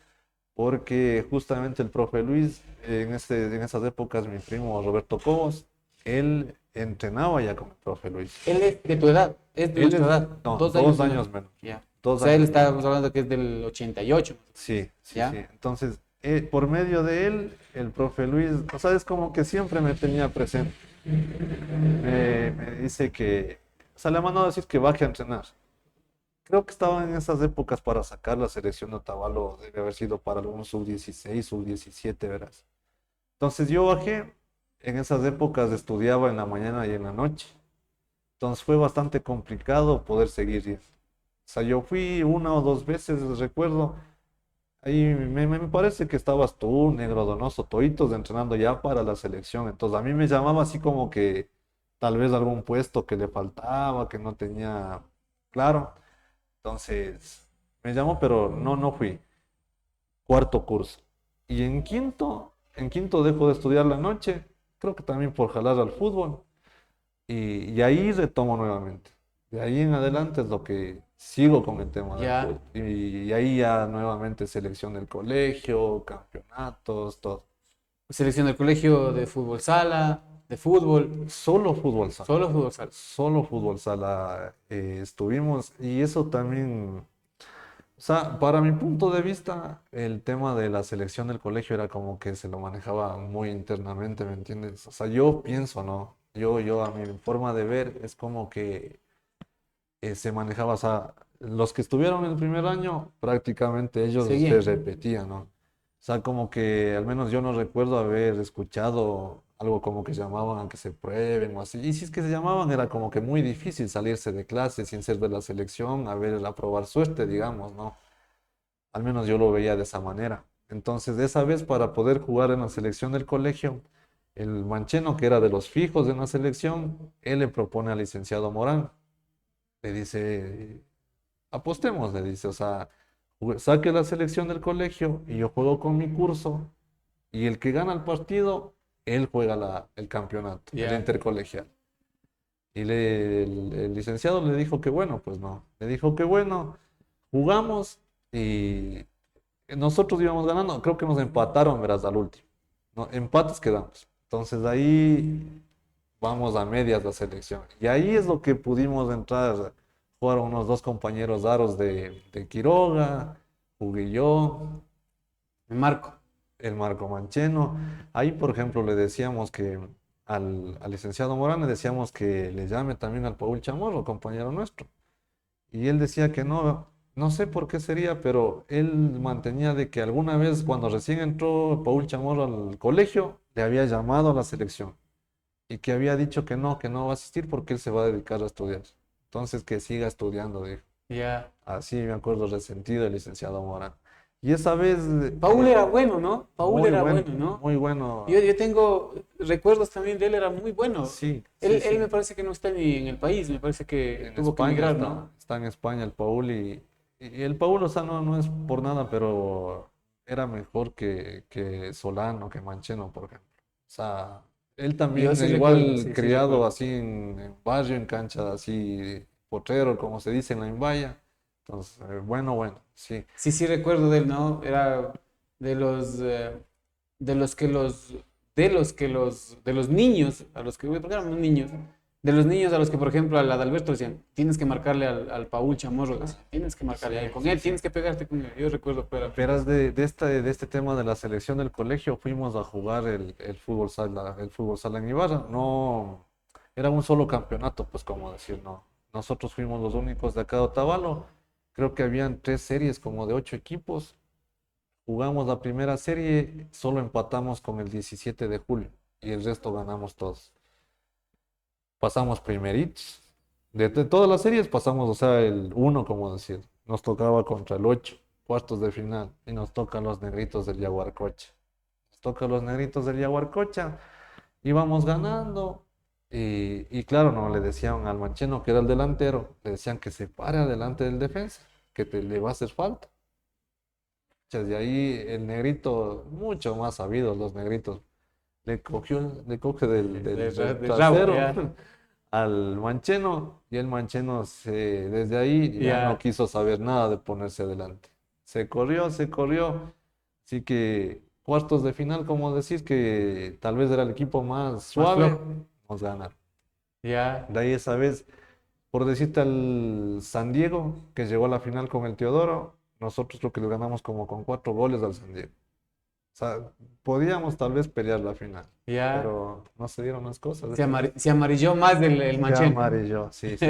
porque justamente el profe Luis, en esas épocas mi primo Roberto Cobos, él entrenaba ya con el profe Luis. Él es de tu edad, es de Él nuestra es, edad. no, 2 años dos años menor. menos. Ya. O Dos sea, él años menos. estábamos hablando que es del 88. Sí. ¿Ya? Entonces, por medio de él, el profe Luis, o sea, es como que siempre me tenía presente. Me dice que, o sea, le ha mandado a decir que baje a entrenar. Creo que estaba en esas épocas para sacar la selección de Otavalo, debe haber sido para algún sub-16, sub-17, verás. Entonces yo bajé, en esas épocas estudiaba en la mañana y en la noche. Entonces fue bastante complicado poder seguir yendo. O sea, yo fui una o dos veces, recuerdo. Ahí me parece que estabas tú, Negro Donoso, toditos entrenando ya para la selección. Entonces a mí me llamaba así como que tal vez algún puesto que le faltaba, que no tenía claro. Entonces me llamó, pero no fui. Cuarto curso. Y en quinto dejo de estudiar la noche, creo que también por jalar al fútbol. Y ahí retomo nuevamente. De ahí en adelante es lo que sigo con el tema del Ya. fútbol. Y ahí ya nuevamente selección del colegio, campeonatos, todo. Selección del colegio de fútbol sala, de fútbol, Solo fútbol sala. solo fútbol sala. Solo fútbol sala estuvimos. Y eso también, o sea, para mi punto de vista, el tema de la selección del colegio era como que se lo manejaba muy internamente, ¿me entiendes? O sea, yo pienso, ¿no? Yo a mi forma de ver es como que se manejaba, o sea, los que estuvieron el primer año, prácticamente ellos se Seguí. repetían, ¿no? O sea, como que al menos yo no recuerdo haber escuchado algo como que llamaban a que se prueben o así. Y si es que se llamaban, era como que muy difícil salirse de clase sin ser de la selección, a probar suerte, digamos, ¿no? Al menos yo lo veía de esa manera. Entonces, de esa vez, para poder jugar en la selección del colegio, el mancheno, que era de los fijos de la selección, él le propone al licenciado Morán. Le dice, apostemos, le dice, o sea, saque la selección del colegio y yo juego con mi curso y el que gana el partido, él juega el campeonato, el Ya. intercolegial. Y el licenciado le dijo que bueno, pues no. Le dijo que bueno, jugamos y nosotros íbamos ganando. Creo que nos empataron, verás, al último. No, empates quedamos. Entonces ahí vamos a medias la selección. Y ahí es lo que pudimos entrar. Jugaron unos dos compañeros aros de Quiroga, jugué yo, Marco. el Marco Mancheno. Ahí, por ejemplo, le decíamos que al licenciado Morán le decíamos que le llame también al Paul Chamorro, compañero nuestro. Y él decía que no, no sé por qué sería, pero él mantenía de que alguna vez cuando recién entró Paul Chamorro al colegio, le había llamado a la selección y que había dicho que no va a asistir porque él se va a dedicar a estudiar. Entonces que siga estudiando, dijo. Ya. Así me acuerdo resentido el licenciado Morán. Y esa vez... Paul era bueno, ¿no? Paul muy era bueno, bueno, ¿no? muy bueno. Yo tengo recuerdos también de él, era muy bueno. Sí, Él, sí, él sí. me parece que no está ni en el país, me parece que En tuvo que España emigrar, está, ¿no? está en España el Paul y el Paul, o sea, no es por nada, pero era mejor que Solano, que Mancheno, por ejemplo. O sea, él Yo también sí recuerdo, igual sí, sí criado recuerdo. así en barrio, en cancha así, potrero, como se dice en la Imbaya. Entonces, bueno, sí. Sí, sí recuerdo de él, ¿no? Era de los, de los que los, de los niños, a los que, porque éramos niños, de los niños a los que, por ejemplo, al Adalberto decían, tienes que marcarle al Paul Chamorro, decían, tienes que marcarle ahí con él, tienes que pegarte con él. Yo recuerdo que era. Verás, de este tema de la selección del colegio, fuimos a jugar el fútbol sala en Ibarra. No, era un solo campeonato, pues como decir, no. Nosotros fuimos los únicos de acá de Otavalo. Creo que habían 3 series como de 8 equipos. Jugamos la primera serie, solo empatamos con el 17 de julio y el resto ganamos todos. Pasamos primeritos. De todas las series pasamos, o sea, el uno, como decir. Nos tocaba contra el 8, cuartos de final, y nos tocan los negritos del Yaguarcocha. Nos tocan los negritos del Yaguarcocha, íbamos ganando, y claro, no le decían al Mancheno, que era el delantero, le decían que se pare adelante del defensa, que le va a hacer falta. De ahí el negrito, mucho más sabidos los negritos, le coge del De rabo, trasero ya. al Mancheno y el Mancheno desde ahí ya no Ya. quiso saber nada de ponerse adelante. Se corrió. Así que cuartos de final, como decir que tal vez era el equipo más suave, flojo. nos ganaron. Ya. De ahí esa vez, por decirte al San Diego, que llegó a la final con el Teodoro, nosotros creo que le ganamos como con 4 goles al San Diego. O sea, podíamos tal vez pelear la final, Ya. pero no se dieron las cosas. Se amarilló más el Ya Manchén. amarillo, sí, sí.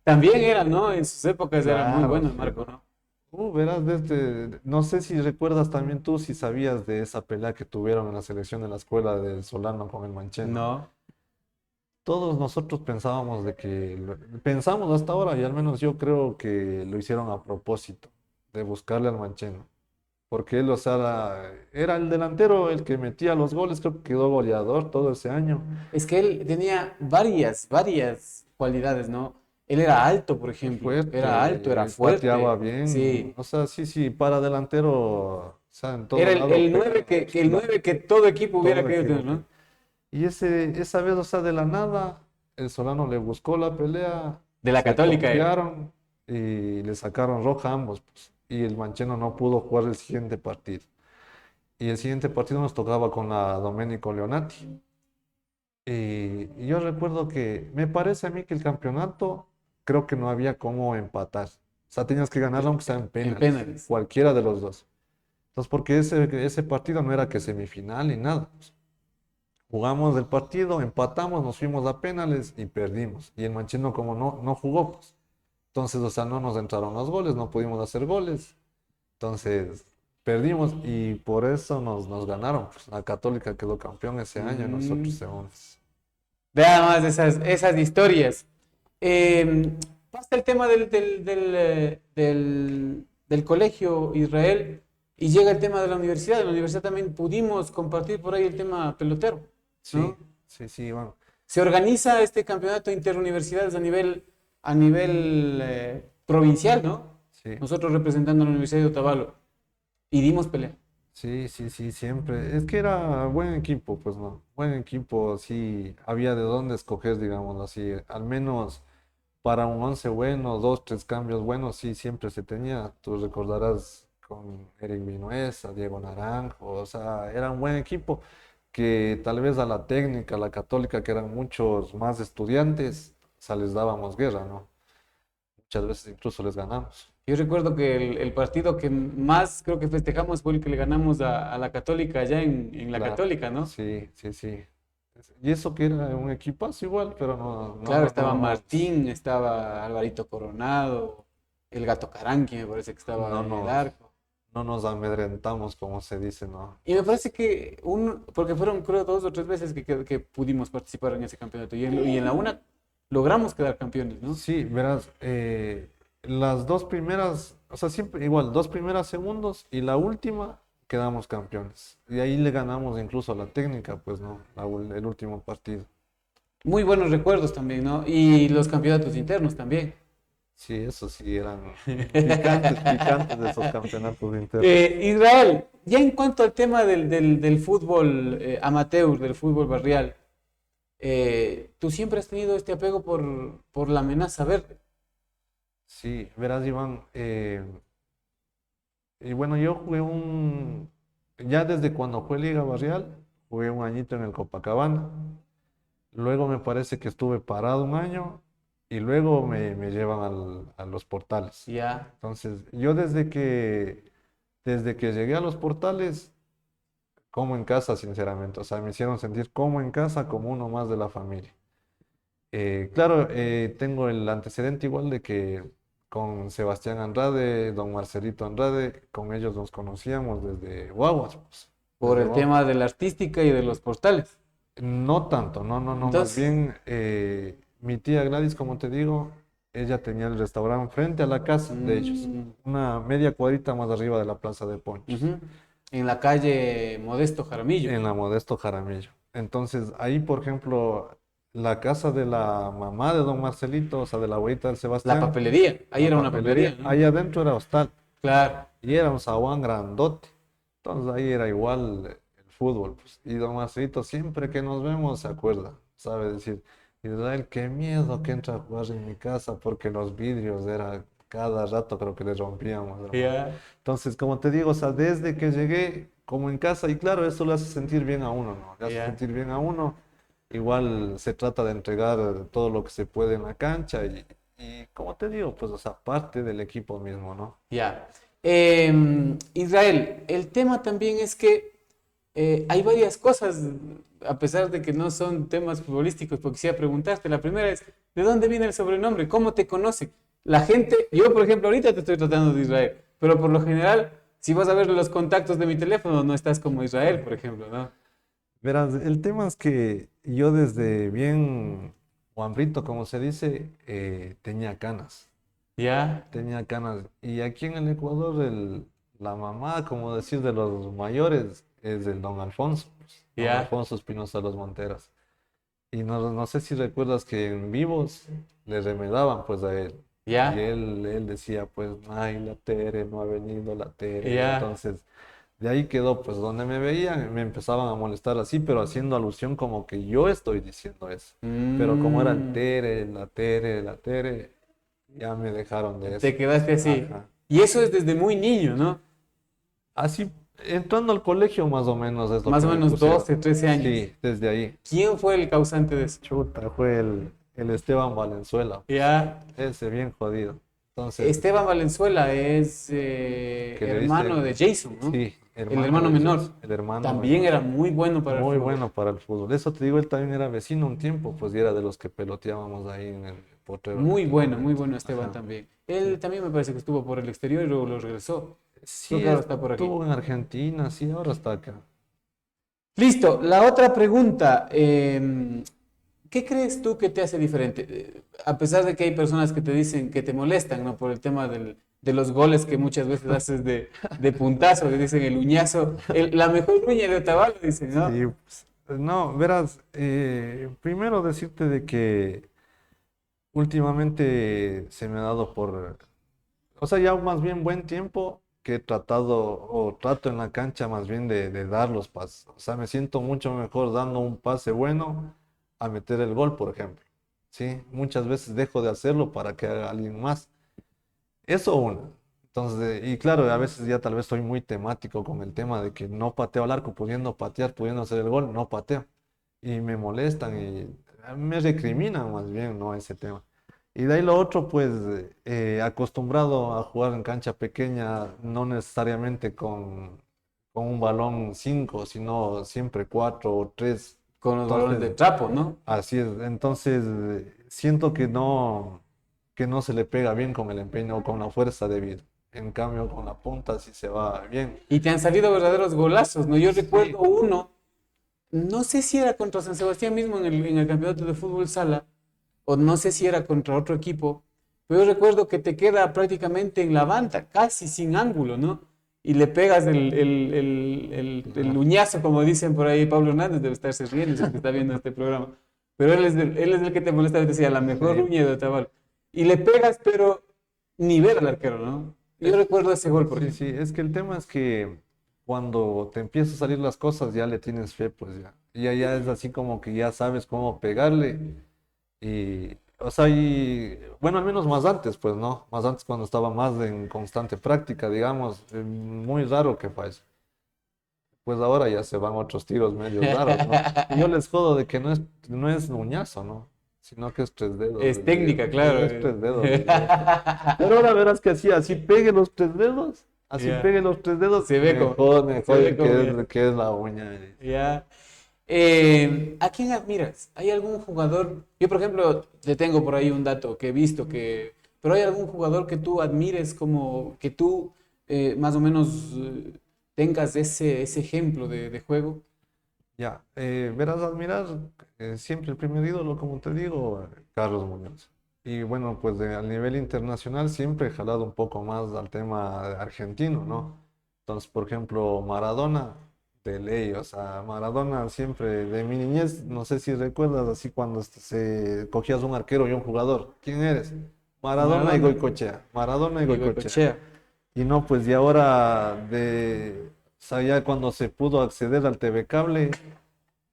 También era, ¿no? En sus épocas era muy Claro, bueno el sí. Marco, ¿no? Verás, no sé si recuerdas también tú, si sabías de esa pelea que tuvieron en la selección de la escuela del Solano con el Mancheno. No. Todos nosotros pensábamos pensamos hasta ahora, y al menos yo creo que lo hicieron a propósito, de buscarle al Mancheno. Porque él, o sea, era el delantero el que metía los goles, creo que quedó goleador todo ese año. Es que él tenía varias cualidades, ¿no? Él era alto, por ejemplo. Fuerte, Era alto, era pateaba fuerte. bien. Sí. O sea, sí, para delantero, o sea, en todo Era lado. el 9 el 9 que todo equipo hubiera Todo querido tener, equipo. ¿no? Y esa vez, o sea, de la nada, el Solano le buscó la pelea, De la se Católica, confiaron y le sacaron roja a ambos, pues. Y el Mancheno no pudo jugar el siguiente partido. Y el siguiente partido nos tocaba con la Domenico Leonati. Y yo recuerdo que me parece a mí que el campeonato creo que no había cómo empatar. O sea, tenías que ganarlo aunque sea en penales, penales. cualquiera de los dos. Entonces, porque ese partido no era que semifinal ni nada. Jugamos el partido, empatamos, nos fuimos a penales y perdimos. Y el Mancheno como no jugó, pues. Entonces, o sea, no nos entraron los goles, no pudimos hacer goles. Entonces, perdimos y por eso nos ganaron. Pues, la Católica quedó campeón ese año y nosotros segundos. Vea más esas historias. Pasa el tema del colegio Israel y llega el tema de la universidad. En la universidad también pudimos compartir por ahí el tema pelotero, Sí, ¿no? sí, Iván. Se organiza este campeonato interuniversidades a nivel provincial, ¿no? Sí. nosotros representando a la Universidad de Otavalo, y dimos pelea. Sí, sí, sí, siempre. Es que era buen equipo, pues no. Buen equipo, sí, había de dónde escoger, digamos así. Al menos para un 11 bueno, dos, tres cambios buenos, sí, siempre se tenía. Tú recordarás con Eric Vinuesa, Diego Naranjo, o sea, era un buen equipo que tal vez a la técnica, a la católica, que eran muchos más estudiantes, o sea, les dábamos guerra, ¿no? Muchas veces incluso les ganamos. Yo recuerdo que el partido que más creo que festejamos fue el que le ganamos a la Católica allá en la Claro, Católica, ¿no? sí, sí, sí. Y eso que era un equipazo igual, pero no, no, Claro, no, estaba no, Martín, estaba Alvarito Coronado, el Gato Caranqui me parece que estaba no en el nos, arco. no nos amedrentamos, como se dice, ¿no? Y me parece que porque fueron creo 2 o 3 veces que pudimos participar en ese campeonato y en la una logramos quedar campeones, ¿no? Sí, verás, las dos primeras, o sea, siempre igual, dos primeras segundos y la última quedamos campeones. Y ahí le ganamos incluso a la técnica, pues, ¿no? El último partido. Muy buenos recuerdos también, ¿no? Y los campeonatos internos también. Sí, eso sí, eran picantes, picantes de esos campeonatos internos. Israel, ya en cuanto al tema del fútbol amateur, del fútbol barrial, tú siempre has tenido este apego por la amenaza verde. Sí, verás, Iván, y bueno, yo ya desde cuando fue Liga Barrial, jugué un añito en el Copacabana. Luego me parece que estuve parado un año y luego me llevan a los portales. Ya, Entonces, yo desde que llegué a los portales, como en casa, sinceramente. O sea, me hicieron sentir como en casa, como uno más de la familia. Claro, tengo el antecedente igual de que con Sebastián Andrade, don Marcelito Andrade, con ellos nos conocíamos desde guaguas, pues, por desde el guaguas. tema de la artística y de los portales. No tanto, no, no, no, más Entonces, bien mi tía Gladys, como te digo, ella tenía el restaurante frente a la casa de ellos, mm, una media cuadrita más arriba de la Plaza de Ponchos, ujú, en la calle Modesto Jaramillo, en la Modesto Jaramillo. Entonces, ahí, por ejemplo, la casa de la mamá de don Marcelito, o sea, de la abuelita del la Sebastián, papelería, ahí la era una papelería, papelería, ¿no? ahí adentro era hostal Claro, y era un zaguán grandote. Entonces ahí era igual el fútbol, pues. Y don Marcelito siempre que nos vemos se acuerda, sabe decir, Israel, qué miedo que entra a jugar en mi casa porque los vidrios era cada rato creo que les rompíamos, hermano. ya, Entonces, como te digo, o sea, desde que llegué como en casa, y claro, eso le hace sentir bien a uno, ¿no? Le hace ya. sentir bien a uno. Igual se trata de entregar todo lo que se puede en la cancha y como te digo, pues, o sea, parte del equipo mismo, ¿no? Ya. Israel, el tema también es que hay varias cosas, a pesar de que no son temas futbolísticos, porque quisiera preguntarte. La primera es, ¿de dónde viene el sobrenombre? ¿Cómo te conoce? La gente, yo por ejemplo, ahorita te estoy tratando de Israel, pero por lo general, si vas a ver los contactos de mi teléfono, no estás como Israel, por ejemplo, ¿no? Verás, el tema es que yo desde bien guambrito, como se dice, tenía canas. Ya, Tenía canas. Y aquí en el Ecuador, la mamá, como decir, de los mayores es el don Alfonso, pues, don ya, Alfonso Espinosa de los Monteras. Y no sé si recuerdas que en vivos le remedaban pues a él. Y ya, él decía, pues, ay, la Tere, no ha venido la Tere. ya. Entonces, de ahí quedó, pues, donde me veían, me empezaban a molestar así, pero haciendo alusión como que yo estoy diciendo eso. Pero como era el Mm, Tere, la Tere, la Tere, ya me dejaron de eso. te quedaste así. Ajá. Y eso es desde muy niño, ¿no? Así, entrando al colegio más o menos es lo Más que o me menos pusieron. 12, 13 años. Sí, desde ahí. ¿Quién fue el causante de eso? Chuta, fue el Esteban Valenzuela, Ya. ese bien jodido. Entonces, Esteban Valenzuela es que le hermano de dice, Jason, ¿no? sí, El hermano de menor. el hermano También menor. era muy bueno para el Muy fútbol. bueno para el fútbol. Eso te digo, él también era vecino un tiempo, pues y era de los que peloteábamos ahí en el potrero en aquel Muy momento. bueno Esteban Ajá. también. Él también me parece que estuvo por el exterior y luego lo regresó. Creo Sí, que ahora está por aquí. estuvo en Argentina, sí, ahora está acá. Listo, la otra pregunta. ¿Qué crees tú que te hace diferente? A pesar de que hay personas que te dicen que te molestan, ¿no? Por el tema de los goles que muchas veces haces de puntazo, que dicen el uñazo, la mejor uña de Otavalo, dicen, ¿no? Sí, pues, no, verás, primero decirte de que últimamente se me ha dado por o sea, ya más bien buen tiempo que he tratado o trato en la cancha más bien de dar los pases. O sea, me siento mucho mejor dando un pase bueno a meter el gol, por ejemplo. Sí, muchas veces dejo de hacerlo para que haga alguien más. Eso uno. Entonces, y claro, a veces ya tal vez soy muy temático con el tema de que no pateo al arco, pudiendo patear, pudiendo hacer el gol, no pateo. Y me molestan y me recriminan más bien, ¿no? Ese tema. Y de ahí lo otro, pues, acostumbrado a jugar en cancha pequeña, no necesariamente con un balón 5 sino siempre 4 o 3. Con los balones de Entonces, trapo, ¿no? así es. Entonces, siento que no se le pega bien con el empeño o con la fuerza debido. En cambio, con la punta sí se va bien. Y te han salido verdaderos golazos, ¿no? Yo Sí, recuerdo uno, no sé si era contra San Sebastián mismo en el campeonato de fútbol sala, o no sé si era contra otro equipo, pero yo recuerdo que te queda prácticamente en la banda, casi sin ángulo, ¿no? Y le pegas el uñazo, como dicen por ahí. Pablo Hernández debe estarse riendo si es que está viendo este programa. Pero él es el que te molesta, te decía, la mejor sí. uña de Otaval. Y le pegas, pero ni ver al arquero, ¿no? Yo recuerdo ese gol, por Sí, ejemplo. sí, es que el tema es que cuando te empiezan a salir las cosas ya le tienes fe, pues ya. Ya es así como que ya sabes cómo pegarle. Y, o sea, y bueno, al menos más antes, pues, ¿no? Más antes cuando estaba más en constante práctica, digamos, muy raro que fue eso. Pues ahora ya se van otros tiros medio raros, ¿no? Y yo les jodo de que no es uñazo, ¿no? Sino que es tres dedos, Es les digo. técnica, claro. Es tres dedos, les digo. Pero ahora verás que así pegue los tres dedos, así Ya. pegue los tres dedos, Se ve como, se ve mejor como ya. que es la uña. Ya. ¿A quién admiras? ¿Hay algún jugador? Yo, por ejemplo, te tengo por ahí un dato que he visto que... Pero ¿hay algún jugador que tú admires como que tú más o menos tengas ese ejemplo de juego? Ya, verás admirar siempre el primer ídolo, como te digo, Carlos Muñoz. Y bueno, pues a nivel internacional siempre he jalado un poco más al tema argentino, ¿no? Entonces, por ejemplo, Maradona, de ley, o sea, Maradona siempre, de mi niñez, no sé si recuerdas, así cuando se cogías un arquero y un jugador, ¿quién eres? Maradona y Maradona Goicoechea, Maradona y y Goicoechea. Goicoechea. Y no, pues y ahora o sea, ya cuando se pudo acceder al TV Cable,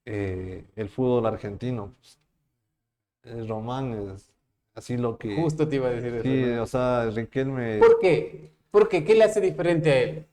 el fútbol argentino, pues, Román es así lo que, Justo te iba a decir eso, sí, ¿no? o sea, Riquelme, ¿Por qué? ¿Por qué? ¿Qué le hace diferente a él?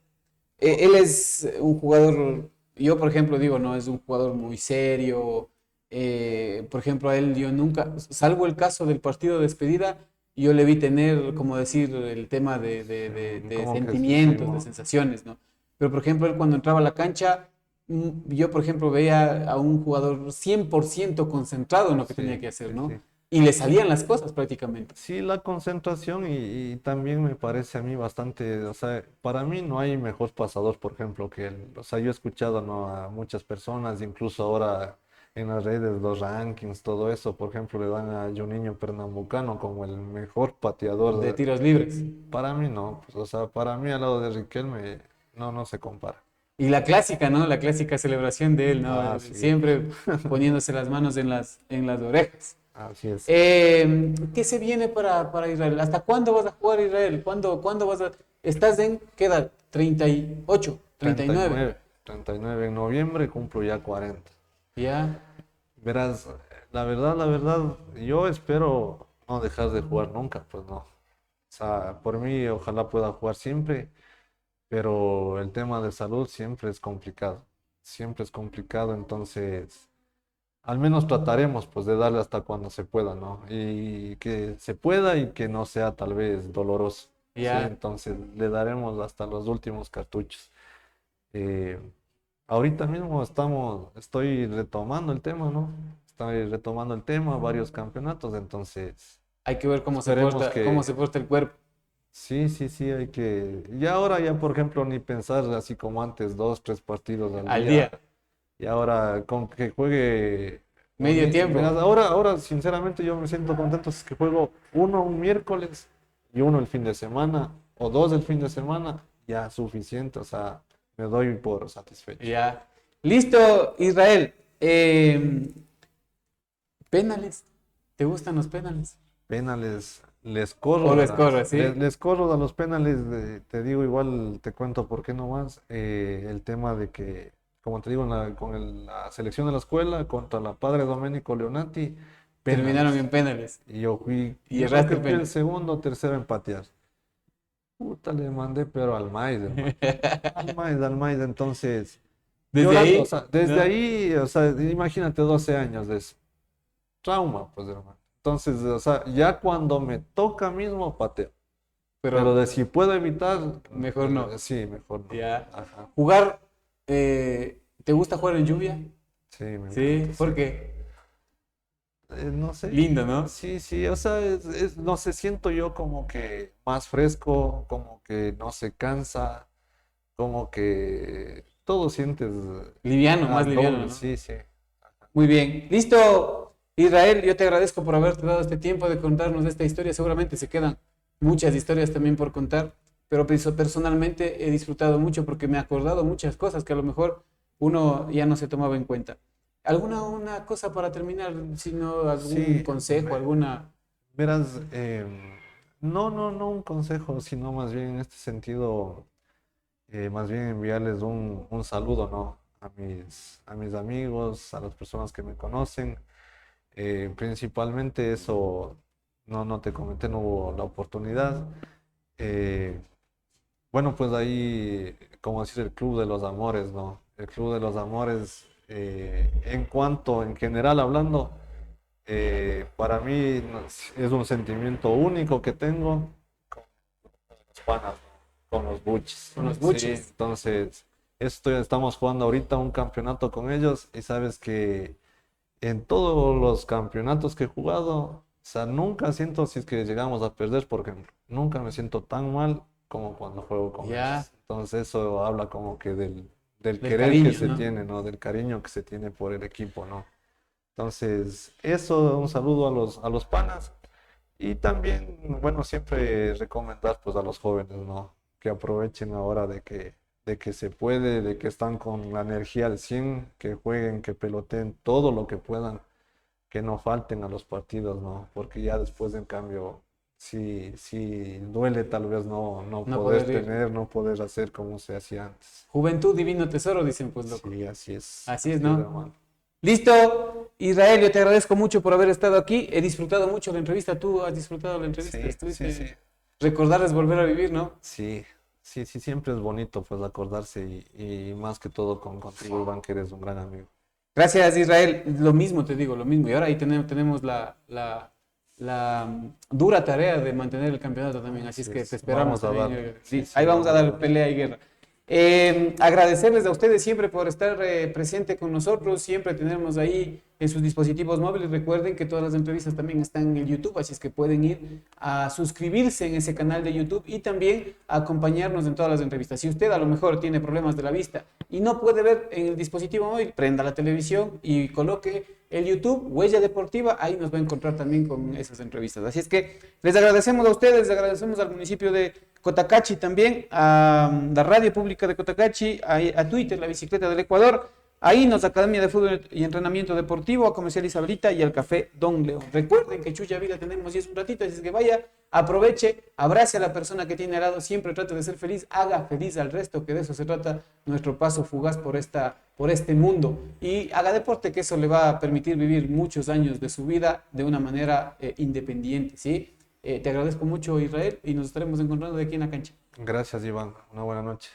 Él es un jugador, yo por ejemplo digo, no, es un jugador muy serio. Por ejemplo, a él yo nunca, salvo el caso del partido de despedida, yo le vi tener, como decir, el tema de como que sentimientos, de sensaciones, ¿no? Pero por ejemplo, él cuando entraba a la cancha, yo por ejemplo veía a un jugador 100% concentrado en lo que tenía sí, que hacer, sí, ¿no? sí. Y le salían las cosas prácticamente. Sí, la concentración y también me parece a mí bastante, o sea, para mí no hay mejor pasador, por ejemplo, que él. O sea, yo he escuchado, ¿no?, a muchas personas, incluso ahora en las redes, los rankings, todo eso, por ejemplo, le dan a Juninho Pernambucano como el mejor pateador. De tiros libres. Para mí no, pues, o sea, para mí al lado de Riquelme no se compara. Y la clásica, ¿no? La clásica celebración de él, ¿no? Ah, sí, Siempre poniéndose las manos en las orejas. así es. ¿Qué se viene para Israel? ¿Hasta cuándo vas a jugar Israel? ¿Cuándo vas a...? ¿Estás en qué edad? 38, 39. 39 en noviembre cumplo ya 40. Ya. Verás, la verdad, yo espero no dejar de jugar nunca, pues no. O sea, por mí ojalá pueda jugar siempre, pero el tema de salud siempre es complicado, entonces al menos trataremos pues de darle hasta cuando se pueda, ¿no? Y que se pueda y que no sea tal vez doloroso, ¿sí? Ya. Entonces le daremos hasta los últimos cartuchos. Eh, Ahorita mismo estoy retomando el tema, ¿no? Estoy retomando el tema, varios campeonatos, entonces Hay que ver esperemos cómo que se porta el cuerpo sí, hay que... Ya ahora ya, por ejemplo, ni pensar así como antes, 2, 3 partidos al al día. día. Y ahora con que juegue... Medio Verás, tiempo. ahora sinceramente yo me siento contento si es que juego uno un miércoles y uno el fin de semana, o dos el fin de semana, ya suficiente, o sea, me doy por satisfecho. Ya. Listo, Israel. Penales. ¿Te gustan los penales? Penales. les corro. O les corro, ¿sí? Les corro a los penales, te digo, igual te cuento por qué nomás. El tema de que, como te digo, la selección de la escuela contra la Padre Domenico Leonati, Terminaron penales. en penales. Y yo fui, Y yo erraste creo que fui el penal. segundo o tercero en patear. Puta, le mandé, pero al maíz, hermano. Al maíz, entonces. Desde Llorando, ahí, o sea, desde ¿no? ahí, o sea, imagínate 12 años de eso. Trauma, pues, hermano. Entonces, o sea, ya cuando me toca mismo, pateo. Pero de si puedo evitar, Mejor no. sí, mejor no. Ya. Ajá. Jugar, ¿te gusta jugar en lluvia? Sí, me Sí, encanta, ¿por sí. qué? No sé. Lindo, ¿no? Sí, sí, o sea, no sé, siento yo como que más fresco, como que no se cansa, como que todo sientes Liviano, más al liviano, doble, ¿no? sí, sí. Muy bien. Listo, Israel, yo te agradezco por haberte dado este tiempo de contarnos esta historia. Seguramente se quedan muchas historias también por contar, pero personalmente he disfrutado mucho porque me he acordado muchas cosas que a lo mejor uno ya no se tomaba en cuenta. ¿Alguna una cosa para terminar, sino algún Sí, consejo, alguna... verás, no un consejo, sino más bien en este sentido, más bien enviarles un saludo, ¿no? A mis amigos, a las personas que me conocen. Principalmente eso, no te comenté, no hubo la oportunidad. Eh, bueno, pues ahí, como decir, el Club de los Amores, ¿no? El Club de los Amores, en general hablando, para mí es un sentimiento único que tengo con los panas, ¿no? Con los buches. Con los Sí, buches. entonces, estamos jugando ahorita un campeonato con ellos y sabes que en todos los campeonatos que he jugado, o sea, nunca siento si es que llegamos a perder, porque nunca me siento tan mal como cuando juego con Ya, ellos. Entonces eso habla como que del del querer que cariño, se ¿no? tiene, ¿no? Del cariño que se tiene por el equipo, ¿no? Entonces, eso, un saludo a los panas. Y también, bueno, siempre recomendar pues a los jóvenes, ¿no? Que aprovechen ahora de que se puede, de que están con la energía al 100, que jueguen, que peloteen todo lo que puedan, que no falten a los partidos, ¿no? Porque ya después, en cambio, sí, sí duele tal vez no No poder poder ir. tener, no poder hacer como se hacía antes. Juventud, divino tesoro, dicen pues, loco. Sí, así es, Así es, ¿no? hermano. Listo, Israel, yo te agradezco mucho por haber estado aquí. He disfrutado mucho la entrevista. ¿Tú has disfrutado la entrevista? Sí, sí, Estuviste... sí. Recordar es volver a vivir, ¿no? Sí, sí, sí, siempre es bonito pues acordarse y más que todo contigo, Iván, que eres un gran amigo. Gracias, Israel. Lo mismo te digo, lo mismo. Y ahora ahí tenemos dura tarea de mantener el campeonato también. Así es Así que te es. esperamos Vamos a también. dar, Sí, sí, ahí vamos a vamos a dar dar. pelea y guerra. Agradecerles a ustedes siempre por estar presente con nosotros. Siempre tenemos ahí en sus dispositivos móviles. Recuerden que todas las entrevistas también están en el YouTube, así es que pueden ir a suscribirse en ese canal de YouTube y también a acompañarnos en todas las entrevistas. Si usted a lo mejor tiene problemas de la vista y no puede ver en el dispositivo móvil, prenda la televisión y coloque el YouTube, Huella Deportiva, ahí nos va a encontrar también con esas entrevistas. Así es que les agradecemos a ustedes, les agradecemos al municipio de Cotacachi también, a la radio pública de Cotacachi, a Twitter, la bicicleta del Ecuador, a INOS, Academia de Fútbol y Entrenamiento Deportivo, a Comercial Isabelita y al Café Don León. Recuerden que Chucha Vida tenemos y es un ratito, así es que vaya, aproveche, abrace a la persona que tiene al lado, siempre trate de ser feliz, haga feliz al resto, que de eso se trata nuestro paso fugaz por este mundo. Y haga deporte, que eso le va a permitir vivir muchos años de su vida de una manera independiente, ¿sí? Te agradezco mucho, Israel, y nos estaremos encontrando de aquí en la cancha. Gracias, Iván. Una buena noche.